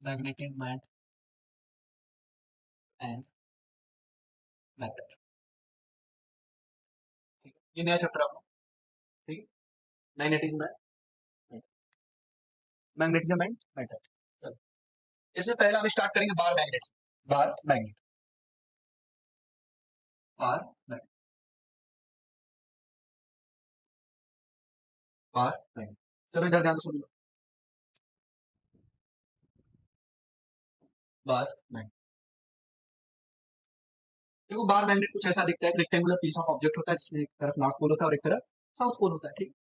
Magnetic mat and magnet. ये नया chapter आपको, ठीक है, magnetism and magnetism and matter. चलो इससे पहले हम स्टार्ट करेंगे bar magnet. Bar magnet, bar magnet, bar magnet. चलो इधर ध्यान से सुन लो। बार मैग्नेट, देखो बार मैग्नेट कुछ ऐसा दिखता है, रेक्टेंगुलर पीस ऑफ ऑब्जेक्ट होता है जिसमें एक तरफ नॉर्थ पोल होता है और एक तरफ साउथ पोल होता है, ठीक।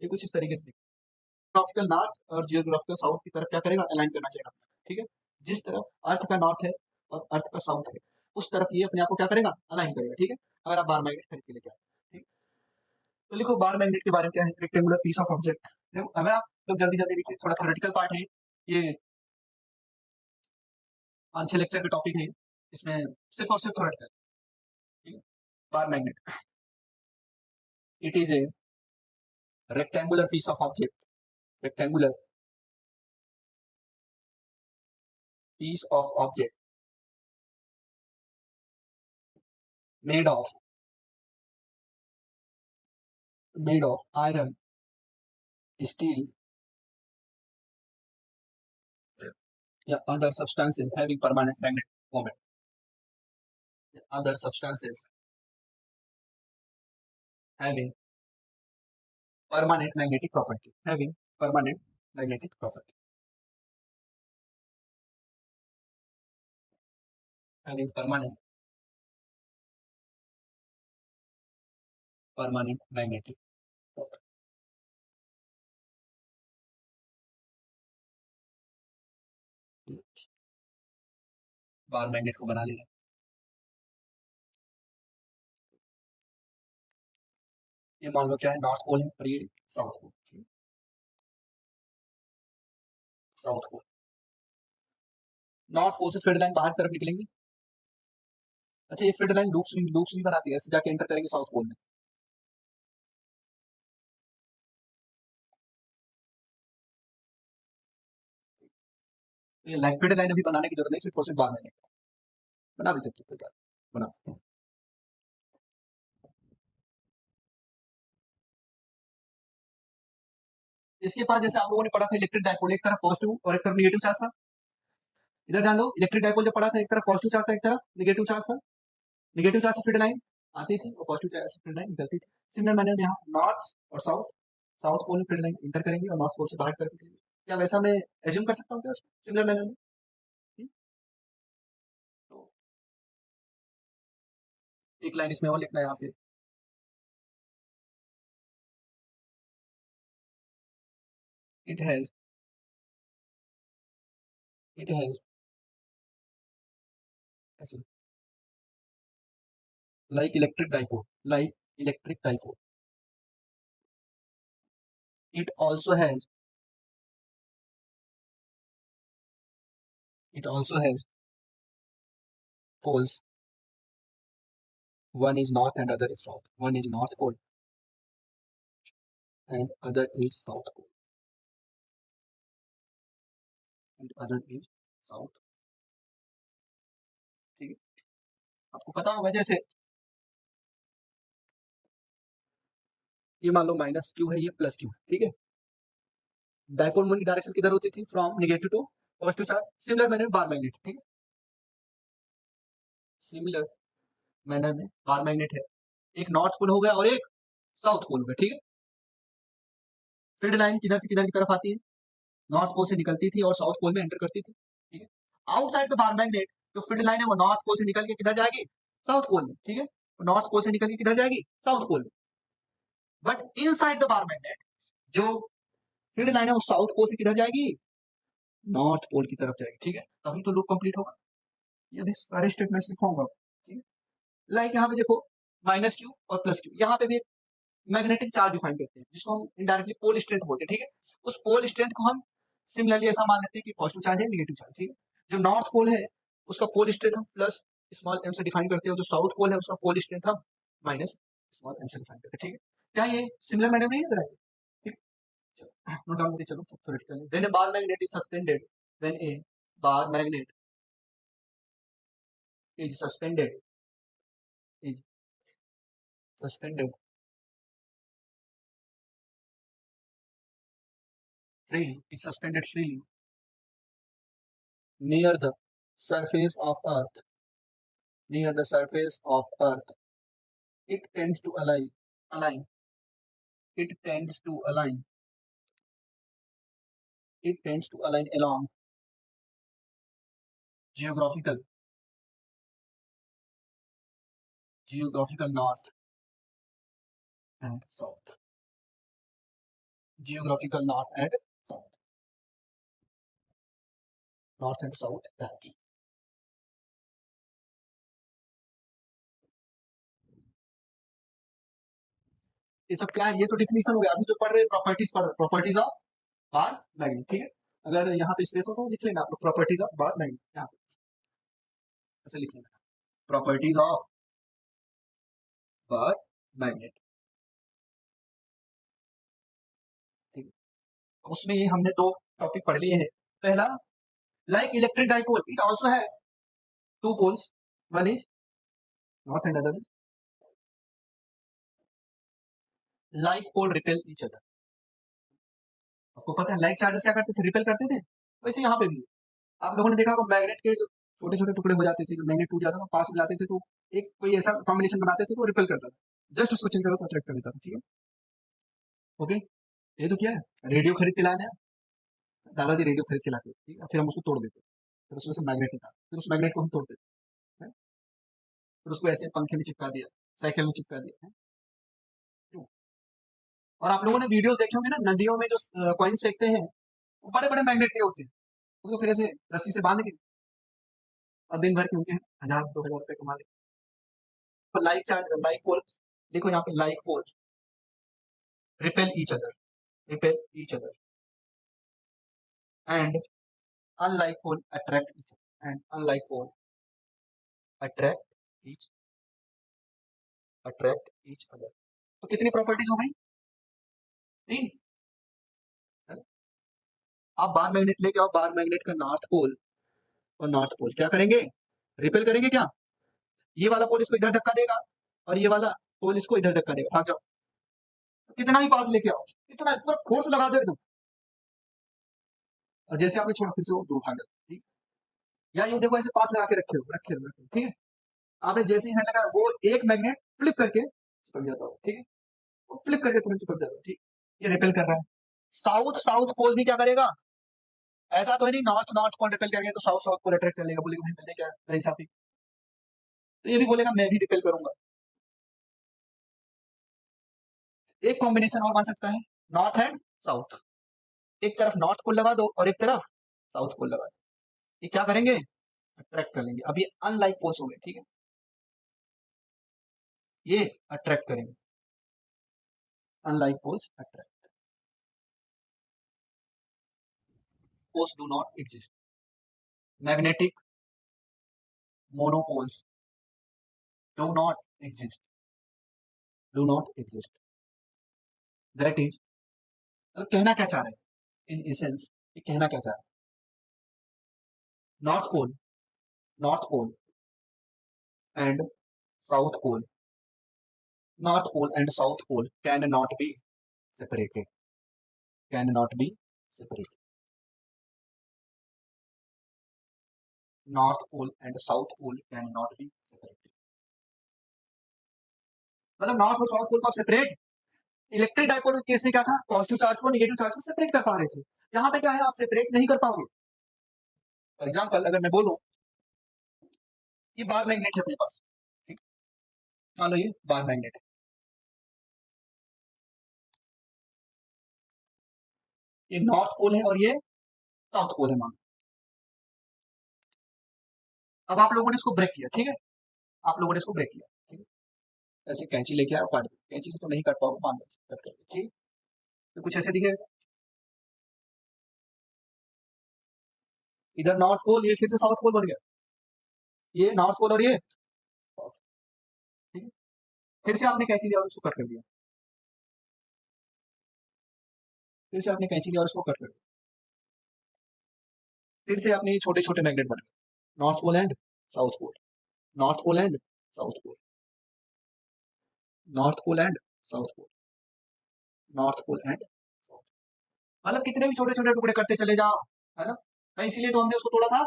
ये कुछ इस तरीके से जियोग्राफिकल नॉर्थ और जियोग्राफिकल साउथ की तरफ क्या करेगा, अलाइन करना चाहिए, ठीक है। जिस तरफ अर्थ का नॉर्थ है और अर्थ का साउथ है उस तरफ ये अपने आप को क्या करेगा, अलाइन करेगा, ठीक है। अगर आप बार मैग्नेट खरीद के लेके आए, ठीक। तो लिखो बार मैग्नेट के बारे में क्या है, रेक्टेंगुलर पीस ऑफ ऑब्जेक्ट। देखो अगर आप लोग जल्दी जल्दी लिखिए, थोड़ा थ्योरेटिकल पार्ट है ये, 5-6 लेक्चर का टॉपिक है, इसमें सिर्फ और सिर्फ थ्योरेटिकल, ठीक है। Bar magnet, it is a rectangular piece of object, rectangular piece of object made of iron, steel या other substances having permanent magnetic moment, other substances having permanent magnetic property, having permanent magnetic property, having permanent magnetic property। Bar magnet को बना लिया, ये मान लो क्या है, north pole है और ये south pole, south pole. North pole से फील्ड लाइन बाहर की तरफ निकलेंगी। अच्छा ये फील्ड लाइन लूप्स नहीं बनाती है, ऐसे जाके एंटर करेंगे साउथ पोल में। ये लाइन फील्ड लाइन अभी बनाने की जरूरत नहीं, सिर्फ और सिर्फ बार मैग्नेट बना भी सकते हो, बना। इसके पास जैसे आप लोगों ने पढ़ा था इलेक्ट्रिक डायपोल, एक तरफ पॉजिटिव और एक तरफ नेगेटिव चार्ज था। इधर ध्यान दो, इलेक्ट्रिक डायपोल जो पढ़ा था एक तरफ पॉजिटिव चार्ज था एक तरफ नेगेटिव चार्ज था। नेगेटिव चार्ज से फील्ड लाइन आती थी और पॉजिटिव चार्ज से फील्ड लाइन निकलती थी। सिमिलर मैंने यहाँ नॉर्थ और साउथ, साउथ पोल में फील्ड लाइन इंटर करेंगे और नॉर्थ पोल से बाहर करके, क्या वैसा मैं एज्यूम कर सकता हूँ क्या सिमिलर मैनर में? तो एक लाइन इसमें और लिखना है यहाँ पे, it has ऐसे like electric dipole, it also has poles, one is north and other is south, one is north pole and other is south pole, and other is south, ठीक है। आपको पता होगा जैसे ये मान लो माइनस क्यू है, ये प्लस क्यू है, ठीक है। डायपोल मोमेंट की डायरेक्शन किधर होती थी, from negative to positive charge. Similar manner bar magnet, ठीक है, सिमिलर मैनर में बार मैग्नेट है, एक नॉर्थ पोल हो गया और एक साउथ पोल हो गया, ठीक है। फील्ड लाइन किधर से किधर की तरफ आती है, नॉर्थ पोल से निकलती थी और साउथ पोल में एंटर करती थी, ठीक है। आउटसाइड द बार मैग्नेट जो फील्ड लाइन है वो नॉर्थ पोल से निकल के किधर जाएगी, साउथ पोल में, ठीक है। नॉर्थ पोल से निकल के किधर जाएगी, साउथ पोल में। But inside the bar magnet जो फील्ड लाइन है वो साउथ पोल से किधर जाएगी, नॉर्थ पोल की तरफ जाएगी, ठीक है। तभी तो लूप कंप्लीट होगा। ये भी सारे स्टेटमेंट्स लिखूंगा, ठीक है। लाइक यहाँ पे देखो माइनस क्यू और प्लस क्यू, यहाँ पे भी मैग्नेटिक चार्ज डिफाइन करते हैं जिसको हम इनडायरेक्टली पोल स्ट्रेंथ बोलते हैं, ठीक है। उस पोल स्ट्रेंथ को हम सिमिलरली ऐसा मान लेते हैं कि पॉजिटिव चार्ज है नेगेटिव चार्ज, ठीक है। जो नॉर्थ पोल है उसका पोल स्ट्रेंथ हम प्लस स्मॉल एम से डिफाइन करते हैं, जो साउथ पोल है उसका पोल स्ट्रेंथ हम माइनस स्मॉल एम से डिफाइन करते हैं, ठीक है। क्या ये सिमिलर मैनर में है, ठीक। नोट डाउन करिए, चलो theoretically when A bar magnet is suspended, when A bar magnet is is suspended freely near the surface of earth near the surface of earth. It tends to align it tends to align it tends to align along geographical north and south. Geographical north and south that. ये सब क्या है? ये तो definition हो गया। अभी जो पढ़ रहे प्रॉपर्टीज ऑफ बार मैग्नेट, ठीक है। अगर यहाँ पे स्पेस हो तो लिख लेना आप लोग प्रॉपर्टीज ऑफ बार मैग्नेट, यहाँ पे ऐसे लिख लेना प्रॉपर्टीज ऑफ बार मैग्नेट, ठीक है। उसमें हमने दो टॉपिक पढ़ लिए हैं। पहला, like electric dipole it also है two poles, one is north and other is like pole repel each other. आपको पता है लाइक चार्जेस क्या करते थे? रिपेल करते थे। वैसे यहाँ पे भी आप लोगों ने देखा होगा मैग्नेट के जो छोटे छोटे टुकड़े हो जाते थे, जो मैग्नेट टूट जाता था पास में जाते थे तो एक कोई ऐसा कॉम्बिनेशन बनाते थे तो रिपेल करता था, जस्ट उसको चेंज करो तो अट्रैक्ट कर देता था, ठीक है। ओके, ये तो क्या है, रेडियो खरीद के लाया, दादाजी रेडियो खरीद के लाते, ठीक है, फिर हम उसको तोड़ देते, फिर उसमें से मैग्नेट निकाल, फिर उस मैग्नेट को हम तोड़ देते हैं, फिर उसको ऐसे पंखे में चिपका दिया, साइकिल में चिपका दिया है। और आप लोगों ने वीडियो देखे होंगे ना, नदियों में जो कॉइन्स फेंकते हैं वो बड़े बड़े मैग्नेट के होते हैं, उसको फिर ऐसे रस्सी से बांध के और दिन भर के उनके 1000-2000 रुपए कमा लेते। तो लाइक चार्ज लाइक फोर्स, देखो यहाँ पे like force repel each other and unlike force attract each other. तो कितनी प्रॉपर्टीज हो गई? 3। आप बार मैग्नेट लेके आओ, बार मैग्नेट का नॉर्थ पोल और नॉर्थ पोल क्या करेंगे? रिपेल करेंगे क्या? ये वाला पोल इसको इधर धक्का देगा और ये वाला पोल इसको इधर धक्का देगा। भाग जाओ, कितना भी पास लेके आओ, इतना पूरा फोर्स लगा दो एकदम, और जैसे आपने छोड़ा फिर से वो दो भाग जाता, ठीक। या यूं देखो ऐसे पास लगा के रखे हो, ठीक है। आपने जैसे ही हैंड लगाया वो एक मैग्नेट फ्लिप करके चिपक जाता हो, ठीक है, वो फ्लिप करके तुरंत चिपक जाता हो, ठीक। ये रिपेल कर रहा है। साउथ पोल भी क्या करेगा? ऐसा तो है नहीं नॉर्थ पोल रिपेल करेंगे तो साउथ पोल अट्रैक्ट कर लेगा, बोलेगा भाई मैंने क्या इंसाफी, तो ये भी बोलेगा मैं भी रिपेल करूंगा। एक कॉम्बिनेशन और बन सकता है, नॉर्थ एंड साउथ, एक तरफ नॉर्थ पोल लगा दो और एक तरफ साउथ पोल लगा दो, ये क्या करेंगे? अट्रैक्ट कर लेंगे। अब ये अनलाइक पोल्स हो गए, ठीक है, ये अट्रैक्ट करेंगे, unlike poles attract, poles do not exist. Magnetic monopoles do not exist, that is, कहना क्या चाह रहे हैं इन एसेंस, ये कहना क्या चाह रहे हैं? North pole and south pole, north pole and south pole can not be separated, north pole and south pole can not be separated. मतलब नॉर्थ और साउथ पोल को आप सेपरेट, इलेक्ट्रिक डाइपोल के केस में क्या था, पॉजिटिव चार्ज को negative charge को सेपरेट कर पा रहे थे, यहाँ पे क्या है, आप सेपरेट नहीं कर पाओगे। फॉर एग्जाम्पल अगर मैं बोलूं ये बार मैग्नेट है अपने पास, ठीक, मान लो ये बार मैग्नेट है, ये नॉर्थ पोल है और ये साउथ पोल है मान। अब आप लोगों ने इसको ब्रेक किया, ठीक है, आप लोगों ने इसको ब्रेक किया, ठीक है, ऐसे कैंची लेके आया काट दिया, कैंची से तो नहीं काट पाओगे, मान लो कट कर, ठीक, तो कुछ ऐसे दिखेगा, इधर नॉर्थ पोल, ये फिर से साउथ पोल बन गया, ये नॉर्थ पोल और ये, ठीक है, फिर से आपने कैंची लिया और उसको कट कर दिया, फिर से आपने कैंची लिया और उसको कट कर दिया, फिर से अपने छोटे छोटे मैग्नेट बन गए, north pole and south pole, north pole and south pole, north pole and south pole, north pole and south, मतलब कितने भी छोटे छोटे टुकड़े करते चले जाओ, है ना। तो इसीलिए तो हमने उसको तोड़ा था,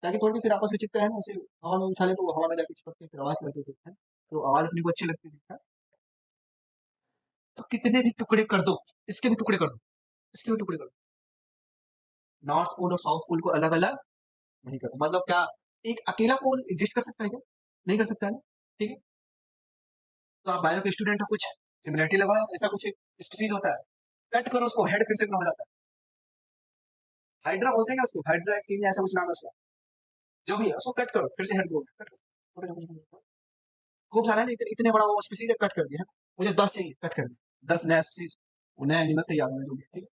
ताकि थोड़ी फिर आपस में चिपके है ना, उसे हवा में उछाले तो हवा में जाके चिपकते फिर आवाज करते थे, है? तो आवाज अपनी को अच्छी लगती थी, है? तो कितने भी टुकड़े कर दो, इसके भी टुकड़े कर दो, इसके भी टुकड़े कर दो, नॉर्थ पोल और साउथ पोल को अलग अलग नहीं कर, मतलब क्या एक अकेला पोल एग्जिस्ट कर सकता है क्या? नहीं कर सकता है ना, ठीक है। तो आप बायो के स्टूडेंट हो, कुछ सिमिलरिटी लगाओ, ऐसा कुछ स्पीसीज होता है, कट करो उसको, हेड फिर से हो जाता है, हाइड्रा बोलते हैं क्या उसको, हाइड्रा एक्टिव ऐसा कुछ नाम है उसका, जो भी है उसको कट करो फिर से हेड ग्रो, कट करो, खूब सारा है, इतने बड़ा वो स्पीसीज कट कर दिया, मुझे 10 चाहिए, कट कर दिया 10 नया स्पीसीज, वो नया एनिमल तैयार होने, जो भी, ठीक है।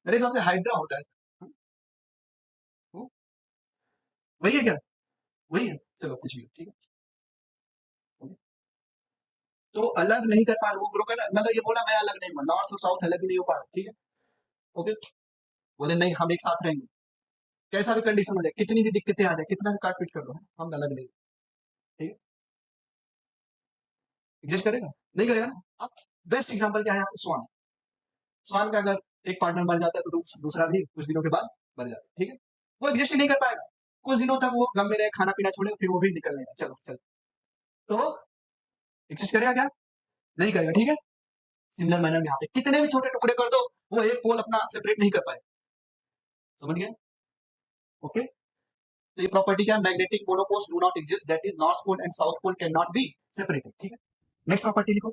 मेरे हिसाब से हाइड्रा होता है, हम्म, वही है क्या, वही है, चलो कुछ भी, ठीक है। तो अलग नहीं कर पा रहे, वो ब्रोकन, मतलब ये बोला मैं अलग नहीं हूँ, नॉर्थ और साउथ अलग नहीं हो पा रहा, ठीक है, ओके। बोले नहीं हम एक साथ रहेंगे, कैसा भी कंडीशन हो जाए, कितनी भी दिक्कतें आ जाए, कितना भी काट पीट कर दो, हम अलग नहीं, ठीक है। एग्जिस्ट करेगा, नहीं करेगा ना। अब बेस्ट एग्जांपल क्या है, स्वान, स्वान का अगर एक पार्टनर बन जाता है तो दूसरा भी कुछ दिनों के बाद बन जाता है, ठीक है। वो एग्जिस्ट नहीं कर पाएगा, कुछ दिनों तक वो गम में रहे, खाना पीना छोड़े, फिर वो भी निकल लेगा, चलो चलो, तो एग्जिस्ट करेगा क्या, नहीं करेगा, ठीक है। सिमिलर मैनर में यहाँ पे कितने भी छोटे टुकड़े कर दो, वो एक पोल अपना सेपरेट नहीं कर पाए, समझ गए, ओके। तो ये प्रॉपर्टी क्या है, magnetic monopoles do not exist, that is north pole and south pole can not be separated, ठीक है। नेक्स्ट प्रॉपर्टी लिखो,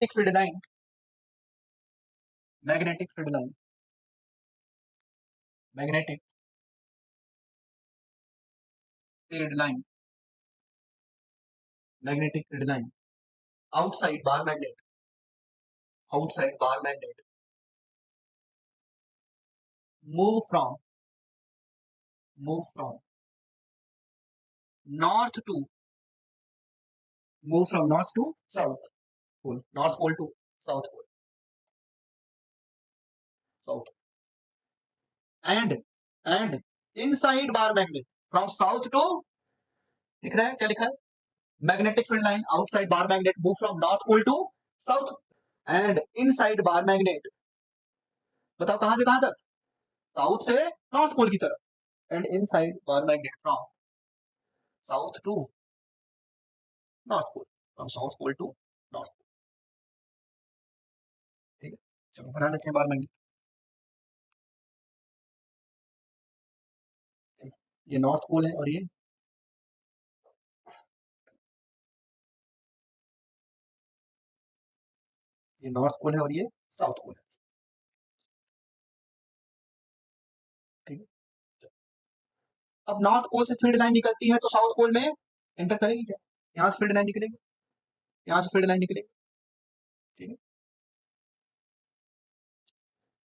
field line, magnetic field line, magnetic field line, magnetic field line outside bar magnet, outside bar magnet move from, move from north to, move from north to south pole, north pole to south pole, south, and inside bar magnet from south to, लिख रहा है क्या लिखा है, magnetic field line outside bar magnet move from north pole to south, and inside bar magnet, बताओ कहां से कहां तक, साउथ से नॉर्थ पोल की तरफ, and inside bar magnet from south to north pole, from south pole to north, ठीक है। चलो बना लेते हैं बार मैग्नेट, ये नॉर्थ पोल है और ये नॉर्थ पोल है और ये साउथ पोल है, ठीक है। अब नॉर्थ पोल से फील्ड लाइन निकलती है तो साउथ पोल में एंटर करेगी क्या, यहाँ से फील्ड लाइन निकलेगी, यहाँ से फील्ड लाइन निकलेगी, ठीक है।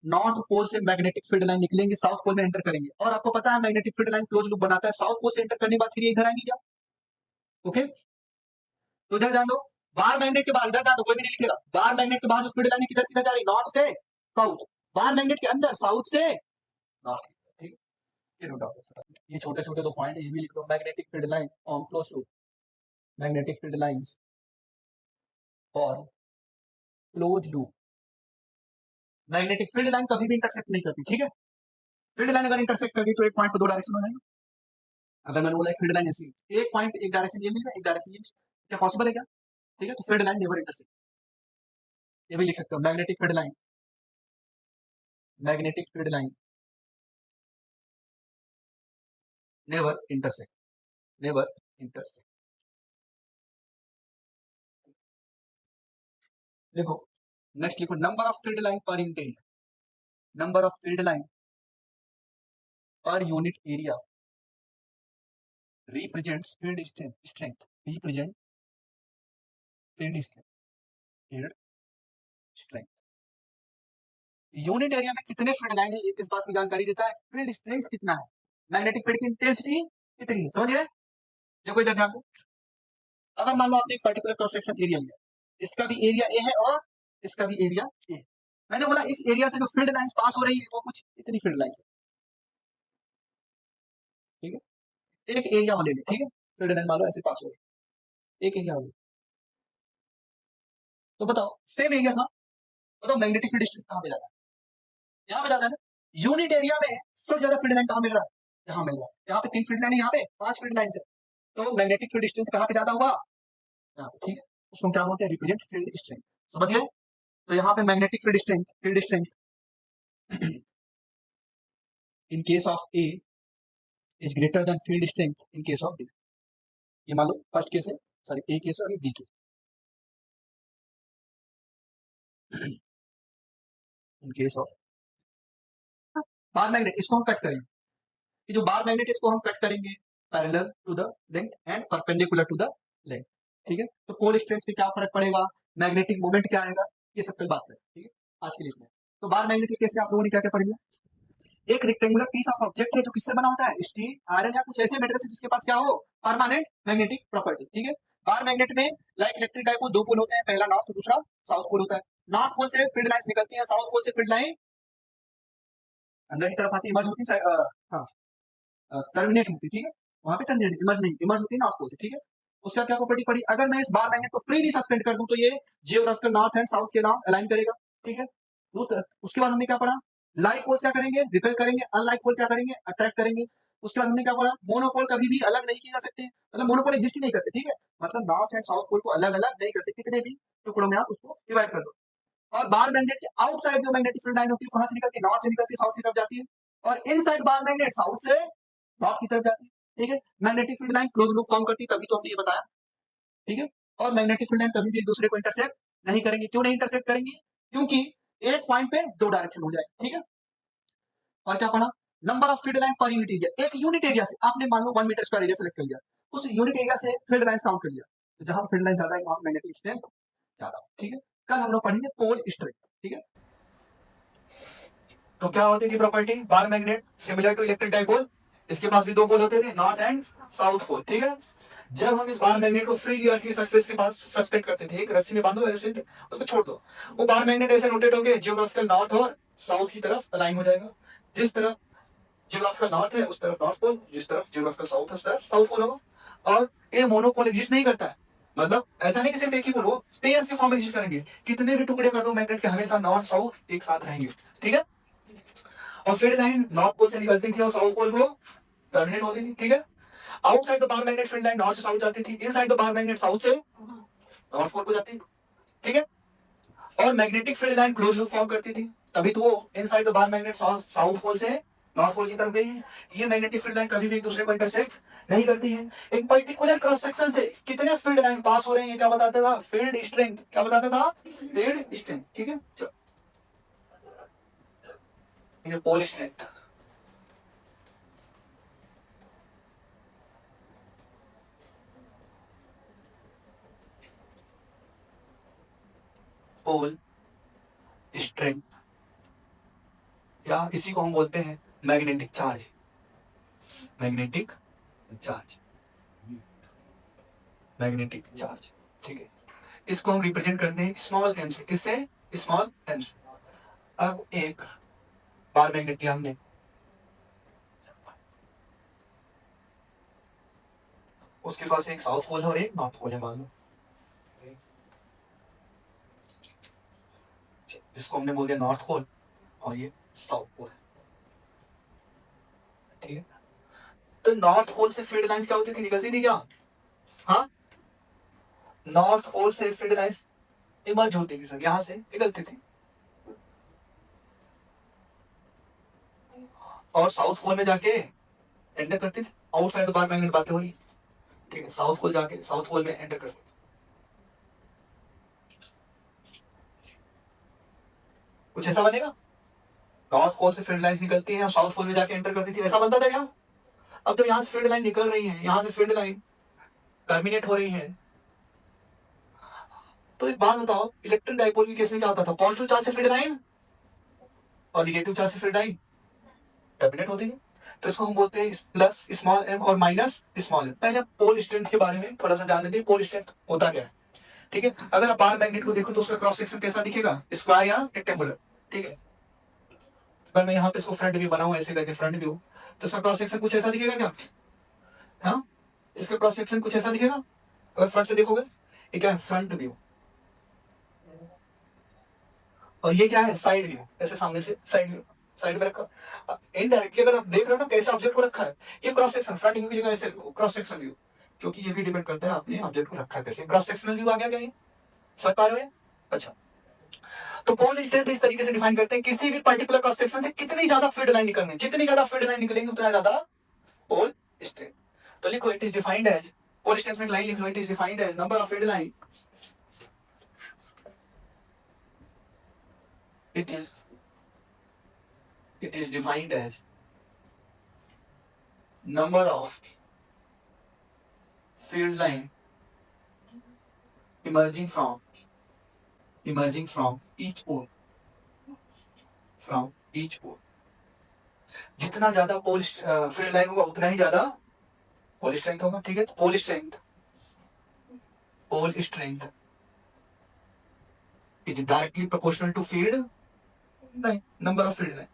नॉर्थ पोल से मैग्नेटिक फील्ड लाइन निकलेंगे, साउथ पोल में एंटर करेंगे, और आपको पता है magnetic field line close loop बनाता है, साउथ पोल से एंटर करने के बाद फिर ये इधर आएंगी क्या, ओके। तो इधर जान दो, बार मैग्नेट के बाहर इधर जान दो, कोई भी नहीं लिखेगा, बार मैग्नेट के बाहर जो फील्ड लाइन किधर से जा रही, नॉर्थ से साउथ, बार मैग्नेट के अंदर साउथ से नॉर्थ, ठीक है। ये नोट डाउन, ये छोटे छोटे तो पॉइंट ये भी लिख लो, magnetic field line on close loop, magnetic field lines for close loop, magnetic field line कभी भी इंटरसेक्ट नहीं करती, ठीक है। फील्ड लाइन अगर इंटरसेक्ट करती तो एक पॉइंट पर दो डायरेक्शन हो जाएगा, अगर मैंने बोला फील्ड लाइन ऐसी एक पॉइंट एक डायरेक्शन ये मिल एक डायरेक्शन ये मिल, क्या पॉसिबल है क्या, ठीक है। तो फील्ड लाइन नेवर इंटरसेक्ट, ये भी लिख सकते हो, magnetic field line, magnetic field line never intersect, never intersect, देखो नेक्स्ट लिखो, number of field line per unit, number of field line per unit area represents field strength, represent field strength, field strength, unit area में कितने field line है ये किस बात की जानकारी देता है, फील्ड स्ट्रेंथ कितना है, मैग्नेटिक फील्ड की इंटेंसिटी कितनी है, समझ गए। देखो इधर ध्यान दो, अगर मान लो आपने एक पर्टिकुलर क्रॉस सेक्शन एरिया लिया, इसका भी एरिया ए है और इसका भी एरिया ए, मैंने बोला इस एरिया से जो फील्ड लाइंस पास हो रही है वो कुछ इतनी फील्ड लाइन है, एक एरिया ले ली, ठीक है, फील्ड लाइन मान लो ऐसे पास हो गई, एक एरिया हो गई। तो बताओ सेम एरिया था, बताओ मैग्नेटिक फील्ड स्ट्रेंथ कहाँ पे जाता है? यहाँ पे जाता है ना। यूनिट एरिया में सबसे ज्यादा फील्ड लाइन कहाँ मिल रहा है? यहाँ मिल रहा है। यहाँ पे 3 फील्ड लाइन है, यहाँ पे 5 फील्ड लाइन है। तो मैग्नेटिक फील्ड स्ट्रेंथ कहाँ पे ज्यादा हुआ? यहाँ पे, ठीक है। उसको क्या बोलते हैं? Represent field strength. समझ गए? तो यहाँ पे magnetic field strength in case of A is greater than field strength in case of B. ये मान लो फर्स्ट केस है, सॉरी ए केस और B case. In case of bar magnet, इसको हम कट करेंगे। ये जो बार मैग्नेट इसको हम कट करेंगे parallel to the length and perpendicular to the length, ठीक है। तो पोल स्ट्रेंथ पे क्या फर्क पड़ेगा, मैग्नेटिक मोमेंट क्या आएगा, ये सब पे बात करें, ठीक है, आज के लिए। तो बार मैग्नेट के केस में आप लोगों ने क्या क्या पढ़ लिया? एक रेक्टेंगुलर पीस ऑफ ऑब्जेक्ट है जो किससे बना होता है? स्टील, आयरन या कुछ ऐसे मेटल से जिसके पास क्या हो, परमानेंट मैग्नेटिक प्रॉपर्टी, ठीक है। बार मैग्नेट में लाइक इलेक्ट्रिक डाइपोल 2 पोल होते हैं, पहला नॉर्थ दूसरा साउथ पोल होता है। नॉर्थ पोल से फील्ड लाइंस निकलती है, साउथ पोल से फील्ड लाइन अंदर की तरफ आती है, इमर्ज होती है, हाँ टर्मिनेट होती है, ठीक है। वहां पे टर्मिनेट, इमर्ज नहीं, इमर्ज होती है नॉर्थ पोल से, ठीक है। उसका क्या प्रॉपर्टी पड़ी? अगर मैं इस बार मैग्नेट को फ्रीली सस्पेंड कर दूं तो ये जियोग्राफिकल नॉर्थ एंड साउथ के नाम अलाइन करेगा, ठीक है। उसके बाद हमने क्या पढ़ा? लाइक पोल क्या करेंगे? रिपेल करेंगे। अनलाइक पोल क्या करेंगे? अट्रैक्ट करेंगे। उसके बाद हमने क्या पढ़ा? मोनोपोल कभी भी अलग नहीं किए जा सकते, मतलब मोनोपोल एग्जिस्ट ही नहीं करते, ठीक है। मतलब नॉर्थ एंड साउथ पोल को अलग अलग नहीं करते, कितने भी टुकड़ों में आप उसको डिवाइड कर दो। और बार मैग्नेट के आउटसाइड जो मैग्नेटिक फील्ड लाइन होती है कहां से निकलती है? नॉर्थ से निकलती है, साउथ की तरफ जाती है। और इनसाइड बार मैग्नेट साउथ से नॉर्थ की तरफ जाती है, ठीक है। Magnetic field line close loop form करती है, तभी तो हमने ये बताया, ठीक है। और मैग्नेटिक फील्ड लाइन कभी भी एक दूसरे को इंटरसेक्ट नहीं करेंगे। क्यों नहीं इंटरसेक्ट करेंगे? क्योंकि एक पॉइंट पे 2 डायरेक्शन हो जाए, ठीक है। और क्या पढ़ा? Number of field line per unit area. एक यूनिट एरिया से आपने मान लो 1 मीटर स्क्वायर एरिया सेलेक्ट कर लिया, उस यूनिट एरिया से फील्ड लाइन काउंट कर लिया, तो जहां फील्ड लाइन ज्यादा है वहां मैग्नेटिक स्ट्रेंथ ज्यादा, ठीक है। कल हम लोग पढ़ेंगे पोल स्ट्रेंथ, ठीक है। तो क्या होती थी property bar magnet? Similar to electric dipole, इसके पास भी 2 पोल होते थे, नॉर्थ एंड साउथ पोल, ठीक है। जब हम इस बार मैग्नेट को फ्री अर्थ की सरफेस के पास सस्पेंड करते थे, एक रस्सी में बांधो ऐसे, उसको छोड़ दो, वो बार मैग्नेट ऐसे रोटेट होंगे, जियोग्राफिकल नॉर्थ और साउथ की तरफ अलाइन हो जाएगा। जिस तरफ जियोग्राफिकल नॉर्थ है उस तरफ नॉर्थ पोल, जिस तरफ जियोग्राफिकल साउथ है उस तरफ साउथ पोल होगा। और ये मोनोपोल एग्जिस्ट नहीं करता है, मतलब ऐसा नहीं कि सिर्फ एक ही पोल हो, पेयर्स के फॉर्म एग्जिस्ट करेंगे। कितने भी टुकड़े कर दो मैग्नेट के, हमेशा नॉर्थ साउथ एक साथ रहेंगे, ठीक है। और फिर लाइन नॉर्थ पोल से निकलती थी और साउथ पोल को टर्मिनेट होती थी, ठीक है। Outside the bar magnet field line north से साउथ जाती थी, inside the bar magnet south से नॉर्थ पोल को जाती थी, ठीक है। और magnetic field line close loop form करती थी, तभी तो वो inside the bar magnet south pole से नॉर्थ पोल की तरफ गई है। ये मैग्नेटिक फील्ड लाइन कभी भी एक दूसरे को इंटरसेक्ट नहीं करती है। एक पर्टिकुलर क्रॉस सेक्शन से कितने फील्ड लाइन पास हो रहे हैं, क्या बताता था? Field strength. क्या बताता था? फील्ड स्ट्रेंथ, ठीक है। पोल स्ट्रेंथ, पोल स्ट्रेंथ, या इसी को हम बोलते हैं magnetic charge. Magnetic charge, magnetic charge, ठीक है। इसको हम रिप्रेजेंट करते हैं स्मॉल एम से। किससे? स्मॉल एम से। अब एक बार मैग्नेट लिया हमने, उसके पास एक साउथ पोल है और एक नॉर्थ पोल है, मान लो। इसको हमने बोल दिया नॉर्थ पोल और ये साउथ पोल, ठीक है। तो नॉर्थ पोल से फील्ड लाइंस क्या होती थी? निकलती थी क्या? हाँ, नॉर्थ पोल से फील्ड लाइंस इमर्ज होती थी सर, यहां से निकलती थी। और साउथ पोल में जाके एंटर करती थी। आउटसाइड बार मैग्नेट बातें हो रही, ठीक है। साउथ पोल जाके साउथ पोल में एंटर करती थी। कुछ ऐसा बनेगा? नॉर्थ पोल से फील्ड लाइंस निकलती है और साउथ पोल में जाके एंटर करती थी, ऐसा बनता था क्या? अब तो यहां से फील्ड लाइन निकल रही है, यहां से फील्ड लाइन टर्मिनेट हो रही है। तो एक बात बताओ, इलेक्ट्रिक डाइपोल की केस में क्या होता था? पॉजिटिव चार्ज से फील्ड लाइन और निगेटिव चार्ज से फील्ड लाइन टर्मिनेट होती है। तो इसको हम बोलते हैं प्लस स्मॉल एम और माइनस स्मॉल एम। पहले पोल स्ट्रेंथ के बारे में थोड़ा सा जान लेते हैं, पोल स्ट्रेंथ होता क्या है, ठीक है। अगर आप बार मैग्नेट को देखो तो उसका क्रॉस सेक्शन कैसा दिखेगा? स्क्वायर या रेक्टेंगुलर, ठीक है। अगर मैं यहाँ पे इसको फ्रंट व्यू बनाऊं ऐसे करके फ्रंट व्यू, तो इसका क्रॉस सेक्शन कुछ ऐसा दिखेगा क्या? हाँ, इसका क्रॉस सेक्शन कुछ ऐसा दिखेगा अगर फ्रंट से देखोगे। ये क्या है, फ्रंट व्यू, और ये क्या है, साइड व्यू, ऐसे सामने से साइड व्यू, साइड में रखा। इनडायरेक्टली अगर आप देख रहे हो ना कैसे ऑब्जेक्ट को रखा है, ये क्रॉस सेक्शन, फ्रंट व्यू की जगह ऐसे क्रॉस सेक्शन व्यू, क्योंकि ये भी डिपेंड करता है आपने ऑब्जेक्ट को रखा कैसे। क्रॉस सेक्शनल व्यू आ गया क्या ये, समझ पा रहे हो? अच्छा, तो पोल स्ट्रेंथ इस तरीके से डिफाइन करते हैं, किसी भी पर्टिकुलर क्रॉस सेक्शन से कितनी ज्यादा फील्ड लाइन निकलनी, जितनी ज्यादा फील्ड लाइन निकलेंगे उतना ज्यादा पोल स्ट्रेंथ। तो लिखो it is defined as, pole strength में लाइन लिख लो, it is defined as number of field line, it is it is defined as number of field line emerging from each pole, from each pole। जितना ज्यादा पोल field line होगा उतना ही ज्यादा pole strength होगा, ठीक है। तो pole strength is directly proportional to field line, number of field line,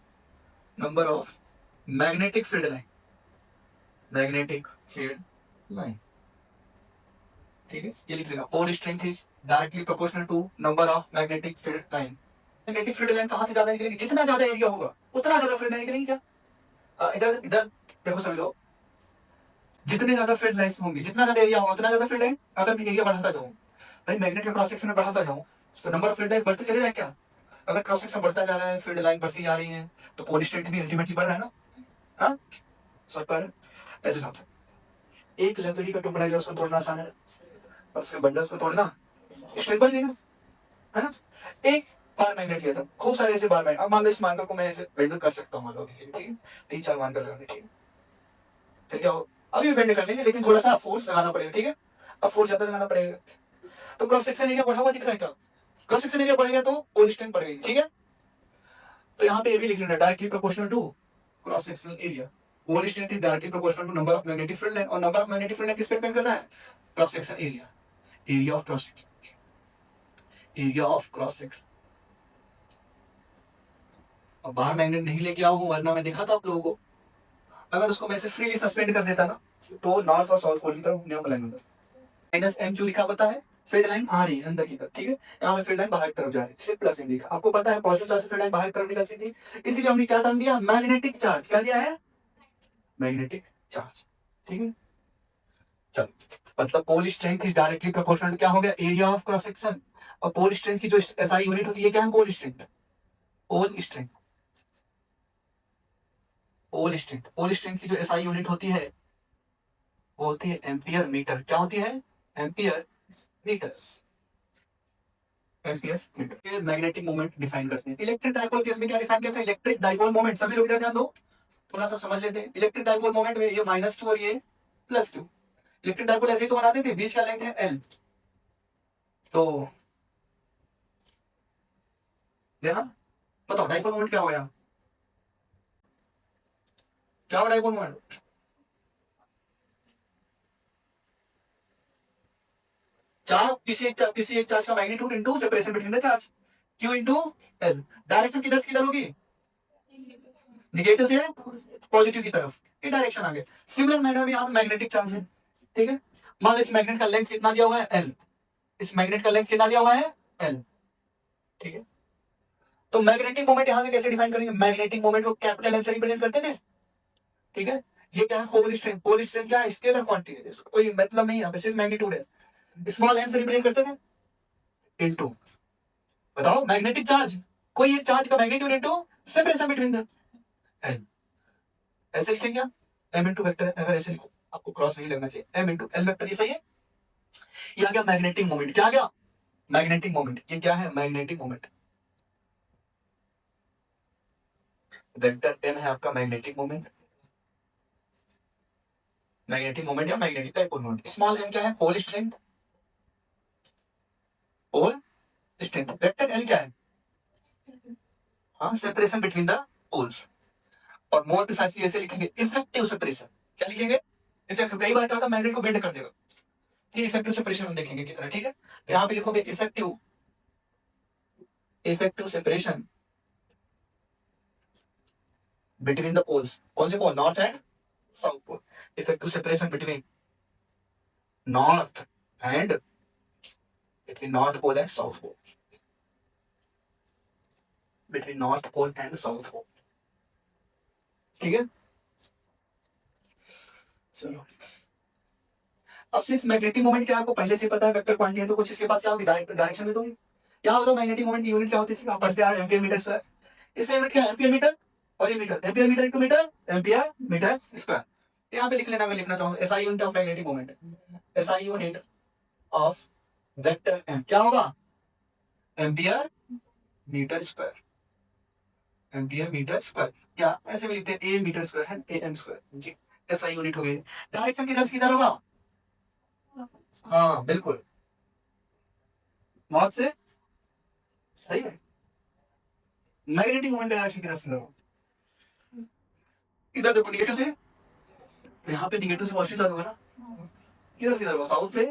number of magnetic field line, magnetic field line, ठीक है। ये लिख लेना, pole strength is directly proportional to number of magnetic field line. Magnetic field line कहां से ज्यादा निकलेगी, जितना ज्यादा एरिया होगा उतना ज्यादा फील्ड लाइन निकलेगी क्या। इधर इधर देखो सभी लोग, जितने ज्यादा फील्ड लाइन्स होंगी, जितना ज्यादा एरिया होगा उतना ज्यादा फील्ड लाइन। अगर मैं एरिया बढ़ाता जाऊं, भाई मैग्नेट के क्रॉस सेक्शन में बढ़ाता जाऊं, तो नंबर ऑफ फील्ड लाइन बढ़ते चले जाए क्या। अगर क्रॉस सेक्शन बढ़ता जा रहा है, फील्ड लाइन बढ़ती जा रही है, तो पोल स्ट्रेंथ भी अल्टीमेटली बढ़ रहा है ना। हाँ, समझ पा रहे, ऐसे समझ। एक लकड़ी का टुकड़ा जो उसको तोड़ना आसान है, और उसके बंडल्स को तोड़ना स्ट्रेंथ बढ़ जाएगा, है ना। एक बार मैग्नेट लिया था, खूब सारे ऐसे बार मैग्नेट, अब मान लो इस मार्कर को मैं ऐसे बेंड कर सकता हूँ, मान लो ठीक है, 3-4 मार्कर लगाने, ठीक है। फिर क्या हो, अभी भी बेंड कर लेंगे लेकिन थोड़ा सा फोर्स लगाना पड़ेगा, ठीक है। अब फोर्स ज्यादा लगाना पड़ेगा, तो क्रॉस सेक्शन एरिया बढ़ा हुआ दिख रहा है क्या, क्रॉस सेक्शन एरिया बढ़ेगा तो पोल स्ट्रेंथ बढ़ेगी, ठीक है। तो यहाँ पे ये भी लिख लेना, directly proportional to cross sectional area, pole strength is directly proportional to number of magnetic field line, और number of magnetic field line किस पे डिपेंड कर रहा है, cross section area, area of cross section, area of cross section. अब बाहर magnet नहीं लेके आओ हूँ, वरना मैं देखा था आप लोगों को, अगर उसको मैं फ्रीली सस्पेंड कर देता ना, तो नॉर्थ और साउथ पोल की तरफ न्यूट्रल लाइन होता। माइनस एम क्यू लिखा पता है, फील्ड लाइन आ रही है अंदर की तरफ, ठीक है। यहाँ पे फील्ड लाइन बाहर की तरफ जा रही है, सिर्फ प्लस एम लिखा। आपको पता है पॉजिटिव चार्ज से फील्ड लाइन बाहर की तरफ निकलती थी, इसीलिए हमने क्या टर्म दिया, मैग्नेटिक चार्ज। क्या दिया है, मैग्नेटिक चार्ज, ठीक है। चलो, मतलब pole strength is directly proportional, क्या हो गया, एरिया ऑफ क्रॉस सेक्शन। और पोल स्ट्रेंथ की जो एसआई यूनिट होती है क्या है, pole strength, pole strength, pole strength, pole strength की जो एसआई यूनिट होती है वो होती है एम्पियर मीटर। क्या होती है, ampere metre, ampere metre. Magnetic moment define करते हैं। इलेक्ट्रिक डाइपोल केस में क्या डिफाइन किया था, इलेक्ट्रिक डाइपोल मोमेंट, सभी लोग इधर ध्यान दो, थोड़ा सा समझ लेते हैं। इलेक्ट्रिक डाइपोल मोमेंट में ये -2 और ये +2, इलेक्ट्रिक डाइपोल ऐसे ही तो बनाते थे, बीच का लेंथ है एल, तो यहाँ बताओ डाइपोल मोमेंट क्या हो गया, क्या हो डाइपोल मोमेंट, चार्ज, किसी एक चार्ज का magnitude into separation between the charge, Q into L। Direction किधर से किधर होगी, निगेटिव से पॉजिटिव की तरफ, ये डायरेक्शन आ गया। सिमिलर मैनर में यहाँ पे मैग्नेटिक चार्ज है, ठीक है। मान लो इस मैग्नेट का लेंथ कितना दिया हुआ है, L, इस मैग्नेट का लेंथ कितना दिया हुआ है, L, ठीक है। तो मैग्नेटिक मोमेंट यहां से कैसे डिफाइन करेंगे, मैग्नेटिक मोमेंट को कैपिटल एल से रिप्रेजेंट करते थे, ठीक है। ये क्या है, पोल स्ट्रेंथ, पोल स्ट्रेंथ क्या है, स्केलर क्वांटिटी है, कोई मतलब नहीं, यहाँ पे सिर्फ मैग्नीट्यूड है। स्मॉल एम से रिप्रेजेंट करते थे, इनटू, बताओ मैग्नेटिक चार्ज, कोई एक चार्ज का magnitude into separation between the L, ऐसे लिखेंगे आप, एम इंटू वेक्टर, अगर ऐसे लिखो आपको क्रॉस नहीं लगना चाहिए, एम इंटू एल वेक्टर, ये सही है। ये आ गया मैग्नेटिक मोमेंट, क्या आ गया, मैग्नेटिक मोमेंट। ये क्या है, मैग्नेटिक मोमेंट, वेक्टर एम है आपका मैग्नेटिक मोमेंट, मैग्नेटिक मोमेंट या magnetic dipole moment. Small M क्या है, pole strength, pole strength. Vector L क्या है, हाँ, सेपरेशन बिटवीन द पोल्स। और मोर प्रिसाइसली ऐसे लिखेंगे, इफेक्टिव सेपरेशन। क्या लिखेंगे, इफेक्टिव। कई बार क्या होता है, मैग्नेट को बेंड कर देगा, फिर इफेक्टिव सेपरेशन हम देखेंगे कितना, ठीक है। तो यहाँ पे लिखोगे effective, effective separation between the poles, कौन से pole, north and south pole, effective separation between north and between north pole and south pole, between north pole and south pole, ठीक है। चलो, अब सिंस मैग्नेटिक मोमेंट क्या आपको पहले से पता है, वेक्टर क्वांटिटी है, तो कुछ इसके पास क्या होगी, डायरेक्शन में तो क्या होगा, मैग्नेटिक मोमेंट की यूनिट क्या होती थी, आप पढ़ते आ रहे हैं एम्पियर मीटर स्क्वायर, इसका यूनिट क्या है, एम्पियर मीटर, और ये metre, ampere metre into metre, ampere metre square. यहाँ पे लिख लेना, मैं लिखना चाहूंगा SI unit of magnetic moment, SI unit of vector M क्या होगा, ampere metre square, ampere metre square, या ऐसे भी लिखते हैं ए मीटर स्क्वायर है, ए एम स्क्वायर जी, एसआई यूनिट हो गई। डायरेक्शन किधर से किधर होगा, हाँ बिल्कुल, नॉर्थ से, सही है, मैग्नेटिक मोमेंट डायरेक्शन की तरफ से होगा, इधर देखो निगेटिव से, यहाँ पे निगेटिव से पॉजिटिव होगा ना, किधर से होगा, साउथ से,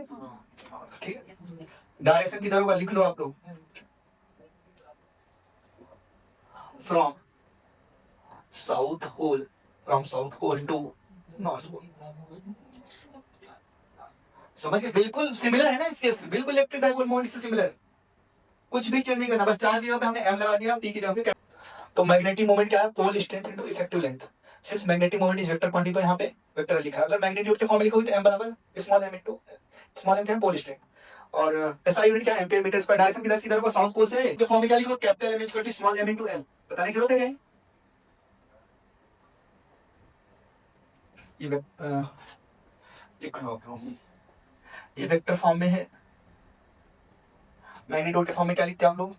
ठीक है। डायरेक्शन किधर होगा, लिख लो आप लोग, from south pole, from south pole to north pole, समझ गए, बिल्कुल सिमिलर है ना इसके, बिल्कुल इलेक्ट्रिक डाइपोल मोमेंट से सिमिलर है, कुछ भी चेंज नहीं करना, बस चार्ज जगह पे हमने एम लगा दिया, पी की जगह पे। तो मैग्नेटिक मोमेंट क्या है, pole strength into effective length, since magnetic moment is vector quantity, तो यहाँ पे वेक्टर लिखा है, अगर मैग्नीट्यूड के फॉर्म में लिखोगे तो m बराबर small m into small m क्या है, पोल स्ट्रेंथ, और एसआई यूनिट क्या है, एम्पियर मीटर स्क्वायर, डायरेक्शन किधर से किधर होगा, साउथ पोल से, जो फॉर्म में क्या लिखो, capital M is equal to small m into l, बताने की जरूरत है क्या, ये लिख लो आप लोग, ये वेक्टर फॉर्म में है, मैग्नीट्यूड के फॉर्म में क्या लिखते हैं आप लोग,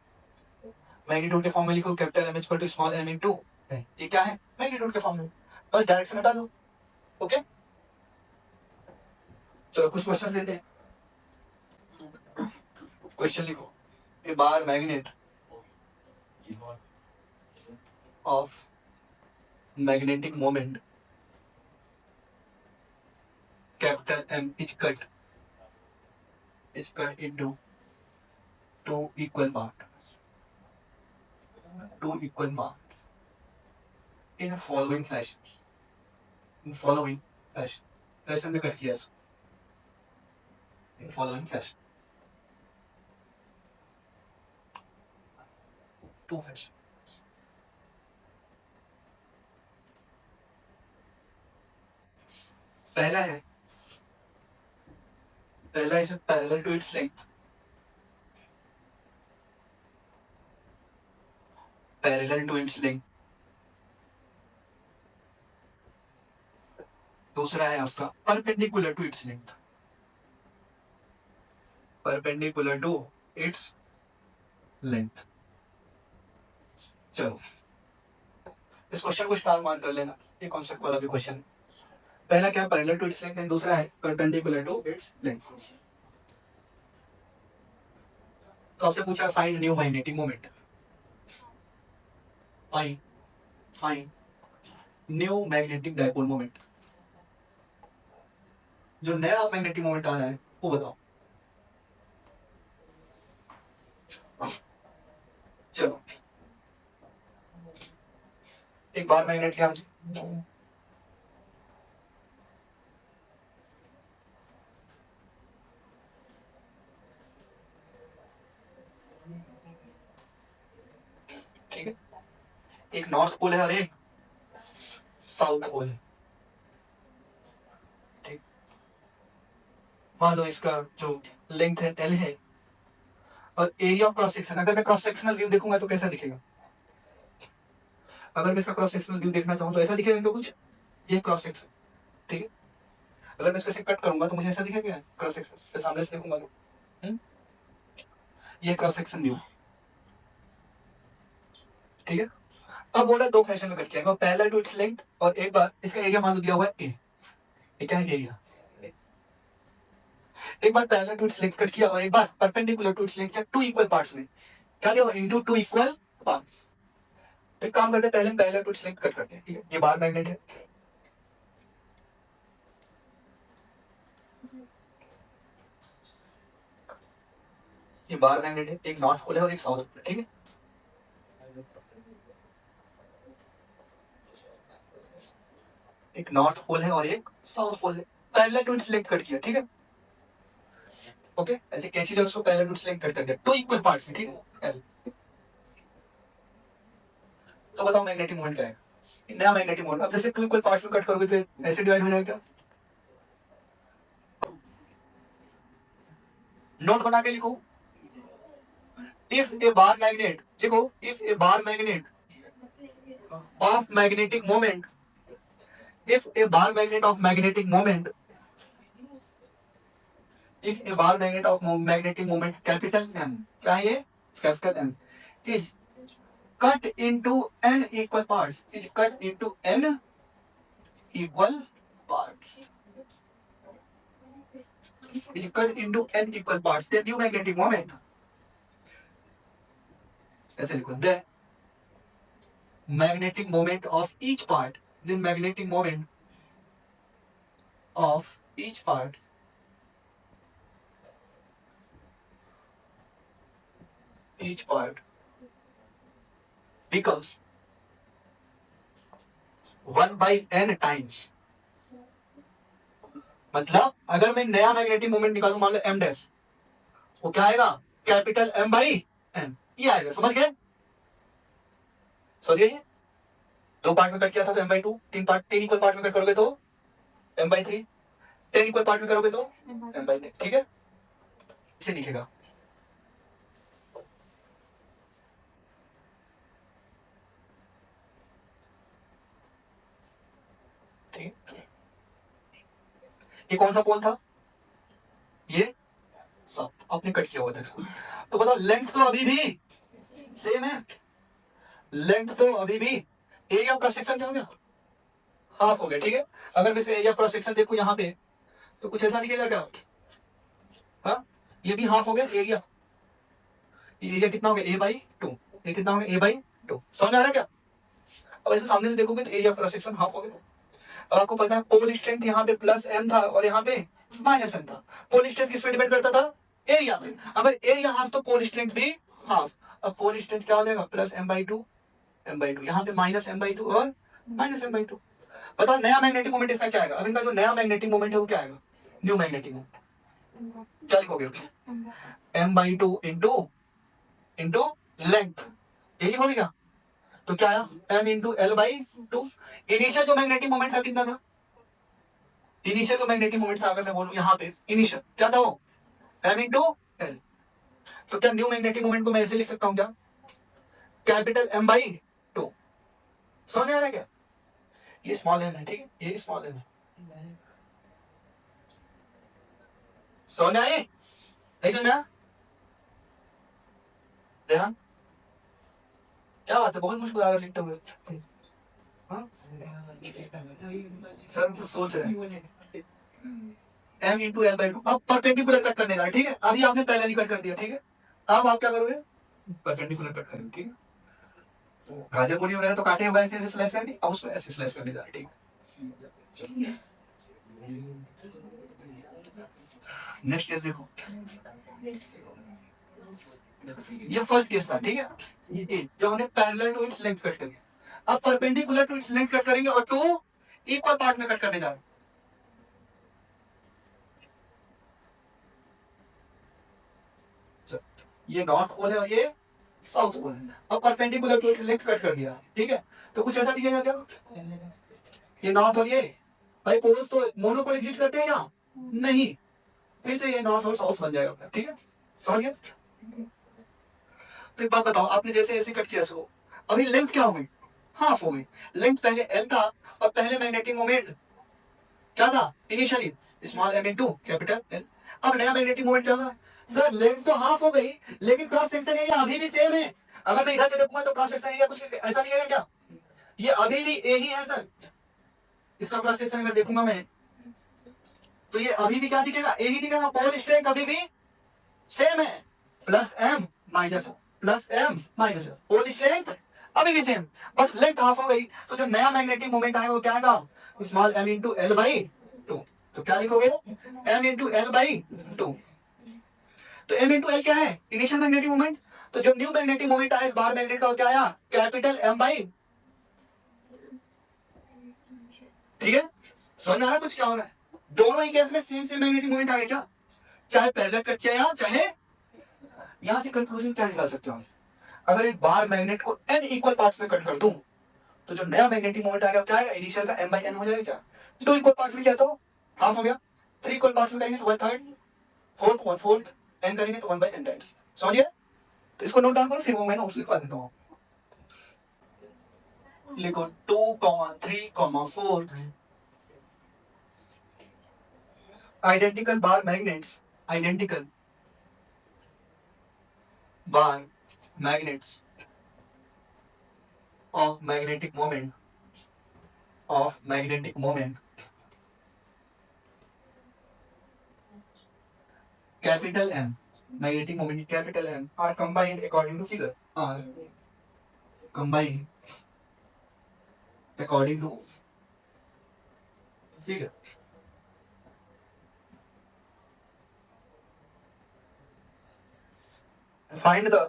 मैग्नीट्यूड के फॉर्म में लिखो capital M is equal to small m into, ये क्या है मैग्नीट्यूड के फॉर्म में, बस डायरेक्शन हटा दो, ओके। चलो कुछ क्वेश्चन लेते हैं, क्वेश्चन लिखो, a bar magnet of magnetic moment capital M is cut into two equal parts in following fashions, in following fashion, fashion में कट किया इसको, in following fashion, two fashion, पहला है, पहला is parallel to its length, parallel to its length, दूसरा है आपका perpendicular to its length, perpendicular to its length. चलो इस क्वेश्चन को स्टार मान कर लेना, ये कॉन्सेप्ट वाला भी क्वेश्चन, पहला क्या है parallel to its length and दूसरा है परपेंडिकुलर टू इट्स लेंथ। तो आपसे पूछा find new magnetic moment, find new magnetic dipole moment, जो नया मैग्नेटिक मोमेंट आ रहा है वो बताओ। चलो एक बार मैग्नेट क्या, ठीक है, एक नॉर्थ पोल है और एक साउथ पोल है, ठीक, मान लो इसका जो लेंथ है एल है, और एरिया ऑफ क्रॉस सेक्शन, अगर मैं क्रॉस सेक्शनल व्यू देखूंगा तो कैसा दिखेगा, अगर मैं इसका क्रॉस सेक्शनल व्यू देखना चाहूँ तो ऐसा दिखेगा इनको कुछ, ये क्रॉस सेक्शन, ठीक है, अगर मैं इसको कट करूंगा तो मुझे ऐसा दिखेगा क्रॉस सेक्शन, सामने से देखूंगा तो ये क्रॉस सेक्शन व्यू, ठीक है। अब बोला दो फैशन में कट किया, पहला टू इट्स लेंथ, और एक बार इसका एरिया मान लो दिया हुआ है ए, ये क्या है एरिया, एक बार parallel to its length cut किया और एक बार परपेंडिकुलर टू इट्स लेंथ किया, टू इक्वल पार्ट्स में क्या दिया, इनटू टू इक्वल पार्ट्स। तो काम करते हैं, पहले हम parallel to its length cut करते हैं, ठीक है, ये बार मैग्नेट है, ये बार मैग्नेट है, एक नॉर्थ पोल है और एक साउथ पोल, ठीक है। एक नॉर्थ पोल है और एक साउथ पोल है, parallel to its length cut किया, ठीक है। ओके, ऐसे कैंची ले उसको parallel to its length cut कर दिया, टू इक्वल पार्ट्स में, ठीक है, एल। तो बताओ मैग्नेटिक मोमेंट क्या है, नया मैग्नेटिक मोमेंट। अब जैसे टू इक्वल पार्ट्स में कट करोगे तो ऐसे डिवाइड हो जाएगा क्या? नोट बना के लिखो, इफ ए बार मैग्नेट, लिखो if A bar magnet of magnetic moment, if a bar magnet of magnetic moment, if a bar magnet of magnetic moment capital M, क्या है ये capital M, is cut into n equal parts, is cut into n equal parts, is cut into n equal parts, then new magnetic moment, ऐसे लिखो, the magnetic moment of each part, then magnetic moment of each part becomes 1/n times। मतलब अगर मैं नया magnetic moment निकालूं, मान लो m dash, वो क्या आएगा कैपिटल M बाई n, ये आएगा, समझ गए? समझिए, दो पार्ट में कट किया था तो m/2, तीन इक्वल पार्ट में कट करोगे तो m/3, 10 इक्वल पार्ट में करोगे तो m/9, ठीक है, इसे लिखेगा। ये कौन सा पोल था, ये सब आपने कट किया हुआ था इसको। तो बताओ लेंथ तो अभी भी सेम है, लेंथ तो अभी भी, एरिया क्रॉस सेक्शन क्या हो गया, हाफ हो गया, ठीक है। अगर मैं इसका एरिया क्रॉस सेक्शन देखूं यहाँ पे तो कुछ ऐसा दिखेगा क्या, हाँ, ये भी हाफ हो गया एरिया, ये एरिया कितना हो गया a/2, ये कितना हो गया a/2, समझ आ रहा है क्या? अब ऐसे सामने से देखोगे तो एरिया क्रॉस सेक्शन हाफ हो गया। अब आपको पता है पोल स्ट्रेंथ यहाँ पे प्लस m था और यहाँ पे माइनस m था, पोल स्ट्रेंथ किस पे डिपेंड करता था, एरिया पे। अगर एरिया हाफ तो पोल स्ट्रेंथ भी हाफ। अब पोल स्ट्रेंथ क्या हो जाएगा प्लस m/2, यहाँ पे माइनस m/2 और माइनस m/2। बताओ नया मैग्नेटिक मोमेंट इसका क्या आएगा, अब इनका जो नया मैग्नेटिक मोमेंट है वो क्या आएगा, न्यू मैग्नेटिक मोमेंट, क्या लिखोगे m/2 इंटू लेंथ, यही हो गया। तो क्या आया m इंटू L/2। इनिशियल जो मैग्नेटिक मोमेंट था कितना था, इनिशियल जो मैग्नेटिक मोमेंट था, अगर मैं बोलूं यहाँ पे इनिशियल क्या था वो m इंटू L। तो क्या न्यू मैग्नेटिक मोमेंट को मैं ऐसे लिख सकता हूँ क्या, कैपिटल M/2, समझ आ रहा है क्या? ये स्मॉल m है, ठीक है, ये स्मॉल m है, समझ आए नहीं समझा? रेहान क्या बात है, बहुत मुश्किल आ रहा लिखते हुए, सर कुछ सोच रहे हैं। m इंटू L/2, अब परपेंडिकुलर कट करने जा रहे, ठीक है, अभी आपने पहले नहीं कट कर दिया, ठीक है, अब आप क्या करोगे परपेंडिकुलर कट करेंगे, ठीक है। गाजरपुरी वगैरह तो काटे होगा ऐसे ऐसे स्लाइस करके, अब उसको ऐसे स्लाइस करने जा रहे, ठीक है। नेक्स्ट केस देखो, ये फर्स्ट केस था, ठीक है, ये जो हमने parallel to its length cut करी। अब perpendicular to its length cut करेंगे और टू इक्वल पार्ट में कट करने जा रहे हैं। ये नॉर्थ पोल है और ये साउथ पोल है। अब perpendicular to its length cut कर दिया, ठीक है, तो कुछ ऐसा दिखेगा क्या, ये नॉर्थ और ये, भाई पोल्स तो मोनोपोल एग्जिस्ट करते हैं क्या, नहीं, फिर से ये नॉर्थ और साउथ बन जाएगा, ठीक है, समझ गए? तो एक बात बताओ, आपने जैसे ऐसे कट किया इसको, अभी लेंथ क्या हो गई, हाफ हो गई। लेंथ पहले L था और पहले मैग्नेटिक मोमेंट क्या था initially, small m into capital L। अब नया मैग्नेटिक मोमेंट क्या होगा, सर लेंथ तो हाफ हो गई लेकिन क्रॉस सेक्शन एरिया अभी भी सेम है। अगर मैं इधर से देखूंगा तो क्रॉस सेक्शन एरिया कुछ ऐसा दिखेगा क्या, ये अभी भी ए ही है सर, इसका क्रॉस सेक्शन अगर देखूंगा मैं तो ये अभी भी क्या दिखेगा, ए ही दिखेगा, पोल स्ट्रेंथ अभी भी सेम है, plus m minus pole strength अभी भी सेम, बस लेंथ हाफ हो गई। तो जो नया मैग्नेटिक मोमेंट आएगा वो क्या आएगा, स्मॉल m इंटू L/2। तो क्या लिखोगे m इंटू L/2। तो m इंटू L क्या है इनिशियल मैग्नेटिक मोमेंट, तो जो न्यू मैग्नेटिक मोमेंट आया इस बार मैग्नेट का क्या आया कैपिटल M/, ठीक है, समझ में आ रहा है कुछ क्या हो रहा है? दोनों ही केस में सेम सेम मैग्नेटिक मोमेंट आ गया क्या, चाहे पहले कट किया यहाँ, चाहे यहाँ से कंक्लूजन क्या निकाल सकते हो? अगर एक बार मैग्नेट को n इक्वल पार्ट्स में कट कर दूं तो जो नया मैग्नेटिक मोमेंट आएगा क्या आएगा, इनिशियल का m/n हो जाएगा क्या, 2 इक्वल पार्ट्स में किया तो हाफ हो गया, 3 इक्वल पार्ट्स में करेंगे तो 1/3, 4th 1/4, n करेंगे तो 1/n टाइम्स। समझिए, तो इसको नोट डाउन करो, फिर वो मैं नोट्स लिखवा देता हूँ। लिखो 2, 3, 4 identical bar magnets, identical bar magnets of magnetic moment capital M, magnetic moment capital M are combined according to figure, are combined according to figure. Find the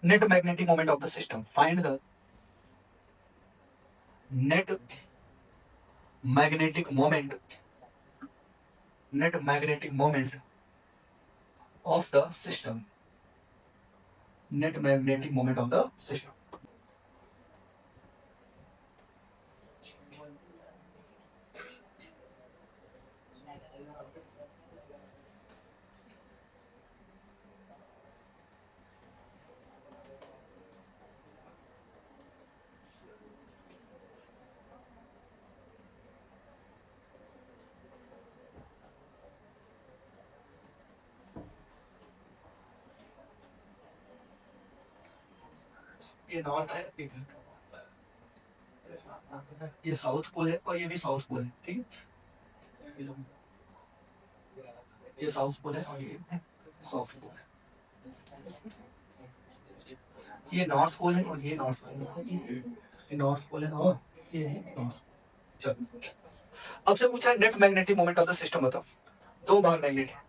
net magnetic moment of the system. Find the net magnetic moment of the system. Net magnetic moment of the system. ये north है, ये south pole है और ये भी south pole है, ठीक है, ये साउथ पोल है और ये साउथ पोल है, ये नॉर्थ पोल है और ये नॉर्थ पोल है, ये नॉर्थ पोल है और ये नॉर्थ। चलो अब से पूछा net magnetic moment of the system बताओ, 2 बार मैग्नेट है,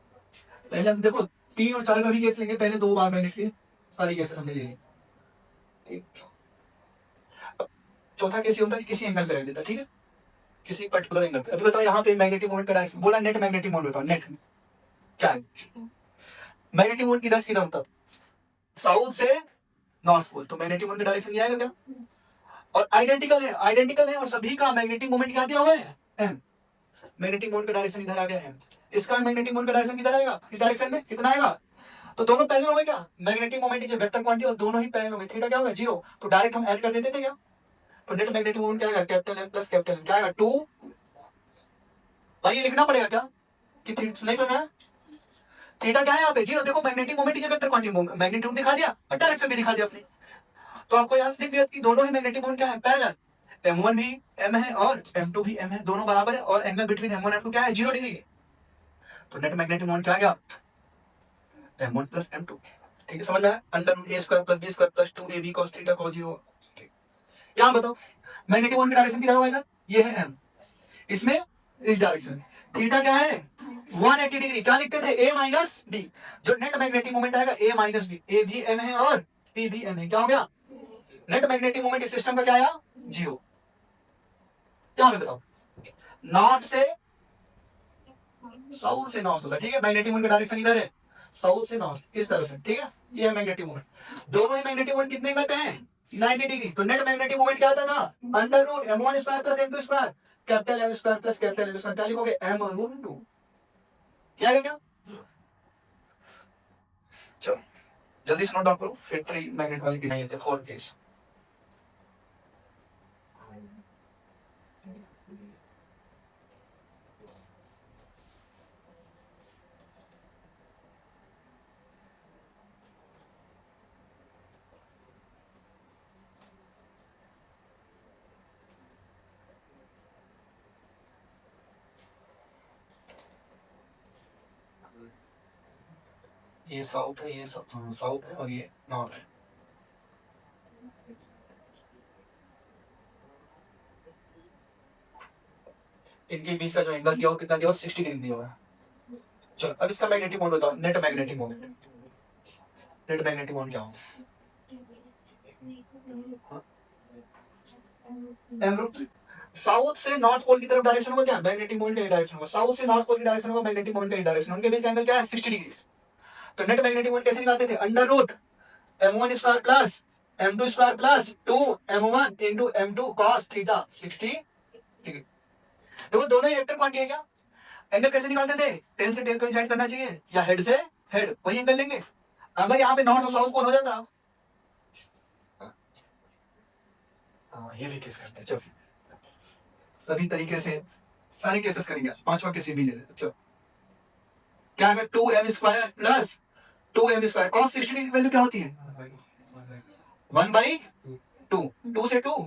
पहले हम देखो 3 और 4 का भी केस लेंगे, पहले 2 बार मैग्नेट के सारी केसेस हमने ले लिए, चौथा केस होता है किसी एंगल पे रख देता, ठीक है, किसी पर्टिकुलर एंगल पे। अभी बताओ यहाँ पे मैग्नेटिक मोमेंट का डायरेक्शन बोला, नेट मैग्नेटिक मोमेंट बताओ, नेट क्या है, मैग्नेटिक मोमेंट किधर से किधर होता, साउथ से नॉर्थ पोल, तो मैग्नेटिक मोमेंट का डायरेक्शन ये आएगा क्या, और आइडेंटिकल है और सभी का मैग्नेटिक मोमेंट क्या दिया हुआ है, m, मैग्नेटिक मोमेंट का डायरेक्शन इधर आ गया है, इसका मैग्नेटिक मोमेंट का डायरेक्शन किधर आएगा, इस डायरेक्शन में कितना आएगा, तो दोनों पैरेलल हो गए क्या, magnetic moment is vector quantity और दोनों ही पैरेलल हो गए, थीटा क्या होगा 0, तो डायरेक्ट हम ऐड कर देते थे क्या, तो नेट मैग्नेटिक मोमेंट क्या आएगा, capital M plus capital N क्या आएगा 2, भाई ये लिखना पड़ेगा क्या कि नहीं सुना, थीटा क्या है यहाँ पे 0, देखो magnetic moment is vector quantity, magnitude दिखा दिया और डायरेक्शन भी दिखा दिया अपने, तो आपको यहाँ से दिख गया कि दोनों ही मैग्नेटिक मोमेंट क्या है, पैरेलल, M1 भी M है और M2 भी M है, दोनों बराबर है और एंगल बिटवीन M1 और M2 क्या है 0 डिग्री, तो नेट मैग्नेटिक मोमेंट क्या आ गया M1 प्लस M2, ठीक है, समझ में आया, under a square plus b square plus 2ab cos theta cos 0, यहाँ बताओ मैग्नेटिक मोमेंट का डायरेक्शन किधर होगा, इधर ये है M, इसमें इस डायरेक्शन, थीटा क्या है 180 डिग्री, क्या लिखते थे a माइनस b, जो नेट मैग्नेटिक मोमेंट आएगा a माइनस b, a भी M है और b भी M है, क्या हो गया नेट मैग्नेटिक मोमेंट इस सिस्टम का क्या आया 0, यहाँ पे बताओ नॉर्थ से साउथ से नॉर्थ होगा, ठीक है, मैग्नेटिक मोमेंट का डायरेक्शन इधर है, साउथ से नॉर्थ इस तरफ से, ठीक है, ये है मैग्नेटिक मोमेंट, दोनों ही मैग्नेटिक मोमेंट कितने एंगल पे हैं 90 डिग्री, तो नेट मैग्नेटिक मोमेंट क्या आता था under root M1 square plus M2 square capital M square plus capital N square, क्या लिखोगे M रूट 2, क्या है क्या, चलो जल्दी से नोट डाउन करो, फिर 3 मैग्नेट वाली केस नहीं है, 4 केस, ये साउथ है, ये साउथ है और ये नॉर्थ है, इनके बीच का जो एंगल दिया हो कितना दिया हो 60 डिग्री दिया हुआ है। चलो अब इसका मैग्नेटिक मोमेंट बताओ, net magnetic moment, net magnetic moment क्या होगा, m√3। साउथ से नॉर्थ पोल की तरफ डायरेक्शन होगा क्या, मैग्नेटिक मोमेंट का डायरेक्शन होगा। साउथ से नॉर्थ पोल की डायरेक्शन होगा मैग्नेटिक मोमेंट का डायरेक्शन। उनके बीच का एंगल क्या है, 60 डिग्री। तो नेट मैग्नेटिक मोमेंट कैसे निकालते थे, √m1 square plus m2 square plus 2m1 into m2 cos theta 60 degree. देखो दोनों ही वेक्टर क्वांटिटी है क्या। एंगल कैसे निकालते थे, टेल से टेल कोइंसाइड करना चाहिए या हेड से हेड, वही एंगल लेंगे। अगर यहाँ पे नॉर्थ और साउथ पोल हो जाता, हाँ ये भी केस करते हैं। चलो सभी तरीके से सारे केसेस करेंगे, पांचवा केस भी ले लेते। चलो क्या है, 2m square plus 2m square cos 60 degree value क्या होती है, 1/2, 2 से 2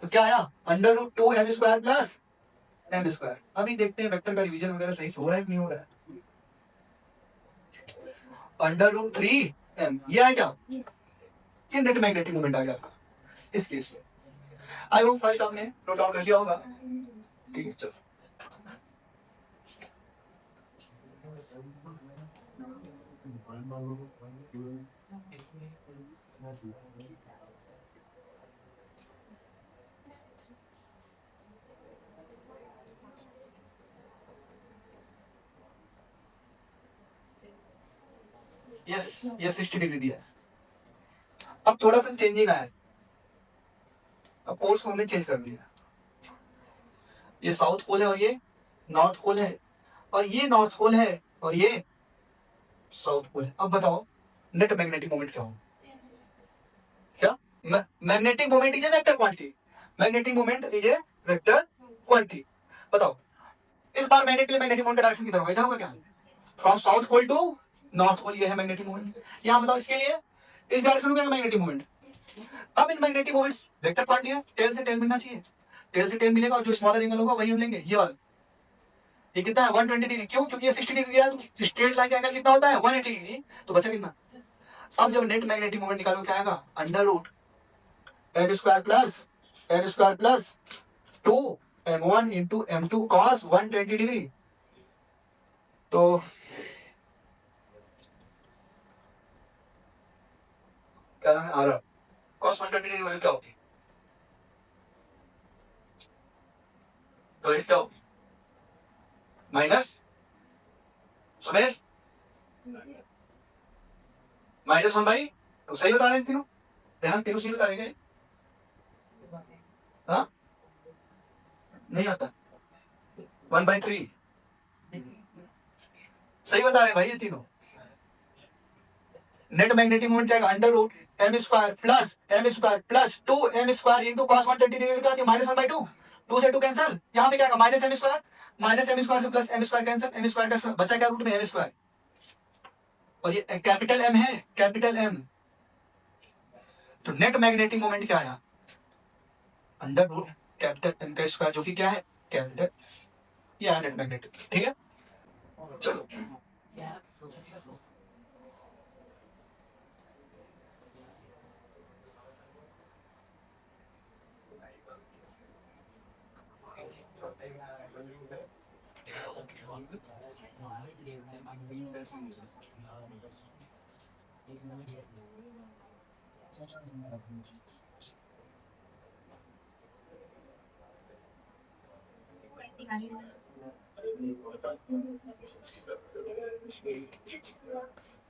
तो क्या आया, √2m square plus m square. अभी देखते हैं वेक्टर का रिवीजन वगैरह सही से हो रहा है कि नहीं हो रहा है। √3m ये है क्या, ये नेट मैग्नेटिक मोमेंट आ गया आपका इस केस में। आई होप फर्स्ट आपने नोट डाउन कर लिया होगा, ठीक है। चलो ये 60 डिग्री दिया है। अब थोड़ा सा चेंजिंग आया है, अब पोल्स को हमने चेंज कर दिया। ये साउथ पोल है और ये नॉर्थ पोल है, और ये नॉर्थ पोल है और ये साउथ पोल है। अब बताओ नेट मैग्नेटिक मोमेंट क्या हो, क्या magnetic moment is a vector quantity, magnetic moment is a vector quantity. बताओ इस बार मैग्नेटिक मोमेंट का डायरेक्शन किधर होगा, इधर होगा क्या, from south pole to north pole, ये है मैग्नेटिक मोमेंट। यहां बताओ इसके लिए इस डायरेक्शन में क्या मैग्नेटिक मोमेंट। अब in magnetic moments vector quantity है, टेल से टेल मिलना चाहिए, टेल से टेल मिलेगा और जो स्मॉलर एंगल होगा वही हम लेंगे। ये वाला ये कितना है 120 डिग्री, क्यों, क्योंकि ये 60 डिग्री दिया है, तो स्ट्रेट लाइन का एंगल कितना होता है 180 डिग्री, तो बचा कितना। अब जब नेट मैग्नेटिक मोमेंट निकालो क्या आएगा, √m square plus 2m1 into m2 cos 120 degree. तो क्या आ रहा, cos 120 डिग्री वैल्यू क्या होती है, तो ये तो माइनस समेर -1/, तो सही बता रहे हैं तीनों, ध्यान तीनों सही बता रहे हैं। हाँ नहीं आता 1/3, सही बता रहे हैं भाई ये तीनों। नेट मैग्नेटिक मोमेंट क्या है, √m square plus 2m square into cos 120 degree का -1/2, 2 से 2 कैंसिल, यहाँ पे क्या होगा -m स्क्वायर से plus m square cancel, m square का बचा क्या रूट में m स्क्वायर, और ये कैपिटल M है, कैपिटल M। तो नेट मैग्नेटिक मोमेंट क्या आया, कैपिटल M का स्क्वायर, जो कि क्या है कैपिटल, ये आया नेट मैग्नेटिक, ठीक है। चलो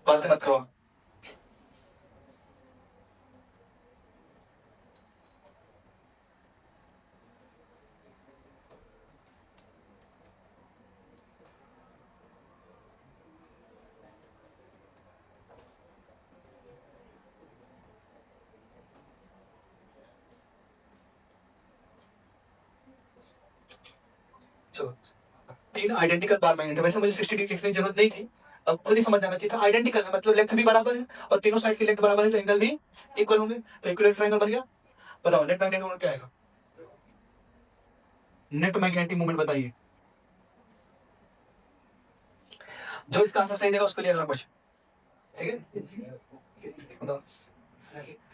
बात मत करो। चलो तीन आइडेंटिकल बार मैग्नेट है, वैसे मुझे 60 डिग्री लिखने की जरूरत नहीं थी, अब खुद ही समझ जाना चाहिए था। आइडेंटिकल है मतलब लेंथ भी बराबर है और तीनों साइड की लेंथ बराबर है, तो एंगल भी इक्वल होंगे, तो इक्विलेटरल ट्रायंगल बन गया। बताओ नेट मैग्नेटिक मोमेंट क्या आएगा, नेट मैग्नेटिक मोमेंट बताइए। जो इसका आंसर सही देगा उसको लिए अगला क्वेश्चन, ठीक है। बताओ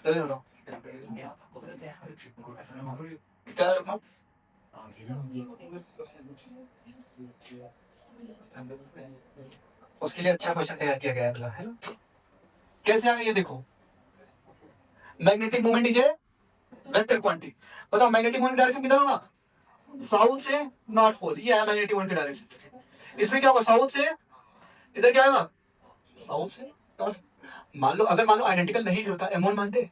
जल्दी बताओ क्या रखना, उसके लिए अच्छा क्वेश्चन तैयार किया गया अगला, है ना। कैसे आ गया ये देखो, magnetic moment is a vector quantity. बताओ मैग्नेटिक मोमेंट डायरेक्शन किधर होगा? साउथ से नॉर्थ पोल, ये है मैग्नेटिक मोमेंट डायरेक्शन। इसमें क्या होगा? साउथ से इधर क्या होगा? साउथ से नॉर्थ। मान लो आइडेंटिकल नहीं होता, M1 मानते,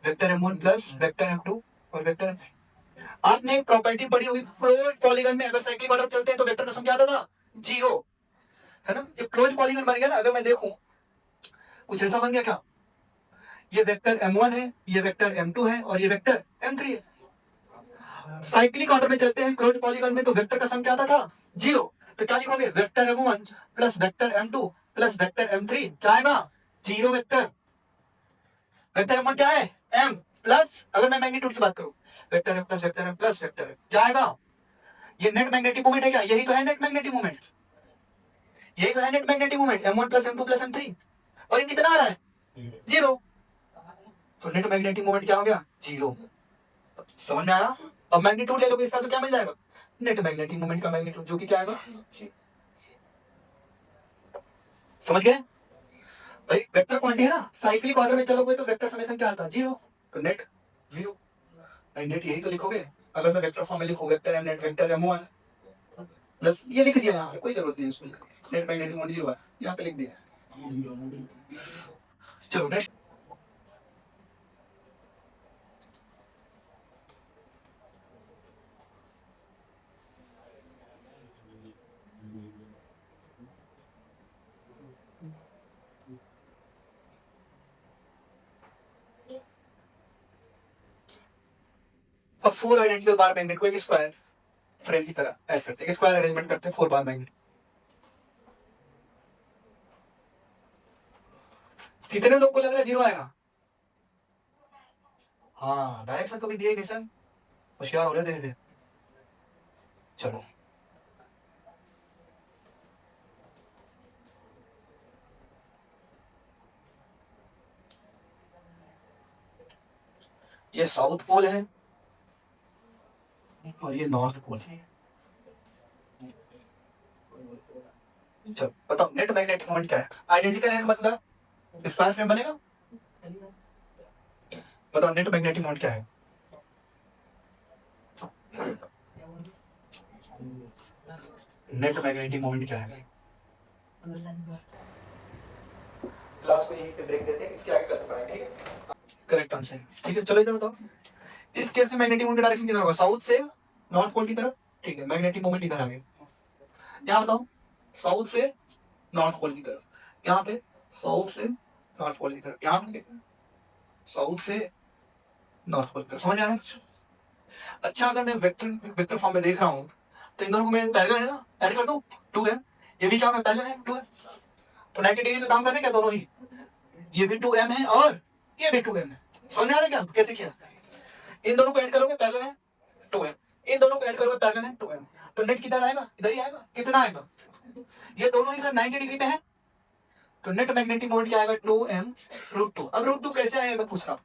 vector M1 plus vector M2 और वेक्टर। आपने एक प्रॉपर्टी पढ़ी होगी क्लोज पॉलीगन में, अगर साइक्लिक ऑर्डर चलते हैं तो वेक्टर का सम क्या आता था? 0, है ना? ये क्लोज पॉलीगन बन गया ना। अगर मैं देखूं कुछ ऐसा बन गया क्या? ये वेक्टर M1 है, ये वेक्टर M2 है और ये वेक्टर M3 है। साइक्लिक ऑर्डर में चलते हैं क्लोज पॉलीगन में तो वेक्टर का सम क्या आता था? 0। तो क्या लिखोगे? Vector M1 plus vector M2 plus vector M3 क्या आएगा? 0 वेक्टर। वेक्टर M1 क्या है? M प्लस, अगर मैं मैग्नीट्यूड की बात करूं, vector M plus vector M plus vector M क्या आएगा? ये नेट मैग्नेटिक मोमेंट है क्या? यही तो है नेट मैग्नेटिक मोमेंट, यही तो है net magnetic moment, M1 plus M2 plus M3। और ये कितना आ रहा है? 0। तो नेट मैग्नेटिक मोमेंट क्या हो गया? 0। समझ में आया? अब मैग्नीट्यूड ले लोगे इसका तो क्या मिल जाएगा? नेट मैग्नेटिक मोमेंट का मैग्नीट्यूड, जो कि क्या आएगा? समझ गए भाई? वेक्टर क्वांटिटी है ना, साइक्लिक ऑर्डर में चलोगे तो वेक्टर समेशन क्या आता है? 0। तो नेट 0। नेट यही तो लिखोगे। अगर मैं वेक्टर फॉर्म में लिखूं, vector M net vector M1 plus, ये लिख दिया यहाँ पे, कोई जरूरत नहीं है इसको लिखने की। नेट मैग्नेटिक मोमेंट 0 है, यहाँ पे लिख दिया। चलो नेक्स्ट। अब 4 आइडेंटिकल बार मैग्नेट को एक स्क्वायर फ्रेम की तरह ऐड करते हैं, स्क्वायर अरेंजमेंट करते हैं 4 बार मैग्नेट। कितने लोग को लग रहा है 0 आएगा? हाँ, डायरेक्शन तो भी दिए नहीं सर, होशियार हो रहे धीरे धीरे। चलो ये साउथ पोल है और ये नॉर्थ पोल है। चलो बताओ नेट मैग्नेटिक मोमेंट क्या है? आइडेंटिकल है मतलब स्क्वायर फ्रेम बनेगा। बताओ नेट मैग्नेटिक मोमेंट क्या है? नेट मैग्नेटिक मोमेंट क्या है? क्लास को यहीं पे ब्रेक देते हैं, इसके आगे कर सकते हैं, ठीक है? करेक्ट आंसर, ठीक है। चलो इधर बताओ, इस केस में मैग्नेटिक मोमेंट डायरेक्शन किधर होगा? साउथ से नॉर्थ पोल की तरफ, ठीक है। मैग्नेटिक मोमेंट इधर आ गया। यहाँ बताओ, साउथ से नॉर्थ पोल की तरफ, यहाँ पे साउथ से नॉर्थ पोल की तरफ, यहाँ पे साउथ से नॉर्थ पोल की तरफ। समझ आ रहा है? अच्छा, अगर मैं वेक्टर वेक्टर फॉर्म में देख रहा हूँ तो इन दोनों को मैं पैरेलल है ना, ऐड कर दूं, 2 है, ये भी क्या है? पैरेलल है, 2 है। तो 90 डिग्री में काम कर रहे हैं क्या दोनों ही? ये भी 2m है और ये भी 2m है। समझ में आ रहा है क्या कैसे किया? इन दोनों को ऐड करोगे पैरेलल है 2m, इन दोनों को ऐड करोगे पैरेलल है 2m, तो नेट किधर आएगा? इधर ही आएगा। कितना आएगा? ये दोनों ही सर 90 डिग्री पे है, तो नेट मैग्नेटिक मोमेंट क्या आएगा? 2m√2। अब √2 कैसे आएगा मैं पूछ रहा हूँ।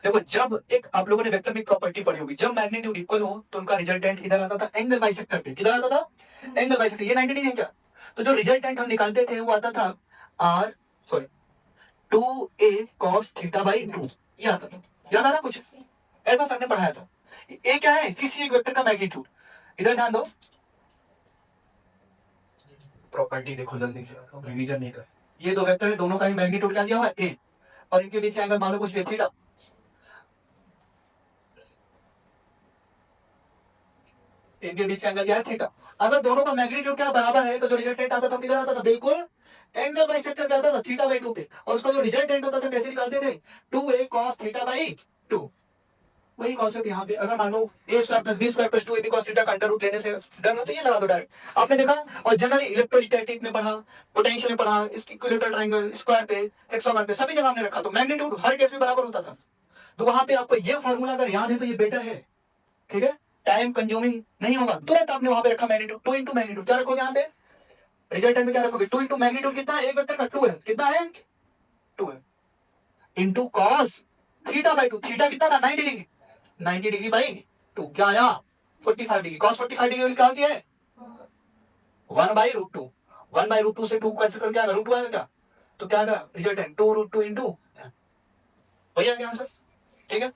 देखो, जब एक आप लोगों ने वेक्टर में प्रॉपर्टी पढ़ी होगी, जब मैग्नीट्यूड इक्वल हो तो उनका रिजल्टेंट इधर आता था एंगल बाइसेक्टर पे। किधर आता था? Angle bisector. ये 90 डिग्री है क्या? तो जो रिजल्टेंट हम निकालते थे वो आता था आर सॉरी 2a cos θ/2, ये आता था। याद आ रहा कुछ? ऐसा सर ने पढ़ाया था। ए क्या है? किसी एक वेक्टर का मैग्नीट्यूड। इधर ध्यान दो, प्रॉपर्टी देखो जल्दी से, रिवीजन नहीं कर। ये दो वेक्टर है, दोनों का ही मैग्नीट्यूड क्या दिया हुआ है? ए, और इनके बीच एंगल मान लो कुछ थीटा। इनके बीच का एंगल क्या है? थीटा। अगर दोनों का मैग्नीट्यूड क्या बराबर है तो जो रिजल्टेंट आता था किधर आता था? बिल्कुल एंगल बाइसेक्टर पे आता था, θ/2 पे। और उसका जो रिजल्टेंट होता था कैसे निकालते थे? 2a cos θ/2। वही कॉन्सेप्ट यहाँ पे, अगर मान लो a² + b² + 2ab cos θ का अंडर रूट लेने से डर हो तो ये लगा दो डायरेक्ट। आपने देखा, और जनरली इलेक्ट्रोस्टैटिक में पढ़ा, पोटेंशियल में पढ़ा, इक्विलेटरल ट्रायंगल, स्क्वायर पे, हेक्सागन पे, सभी जगह हमने रखा। तो मैग्नीट्यूड हर केस में बराबर होता था। तो वहां पे आपको ये फॉर्मूला अगर याद है तो ये बेटर है, ठीक है? टाइम कंज्यूमिंग नहीं होगा। तुरंत आपने वहां पे रखा मैग्नीट्यूड, 2 इंटू मैग्नीट्यूड क्या रखोगे यहाँ पे? रिजल्टेंट में क्या रखोगे? 2 इंटू मैग्नीट्यूड कितना है? एक वेक्टर का 2 है, कितना है? 2 है, इंटू कॉस θ/2। थीटा कितना था? 90 डिग्री, 90 डिग्री बाई 2 क्या आया? 45 डिग्री। कॉस 45 डिग्री निकालती है 1/√2, 1/√2 से 2 कैंसिल करके आएगा, √2 आएगा क्या? तो क्या आएगा रिजल्टेंट 2√2 इंटू, वही आ गया आंसर। ठीक है।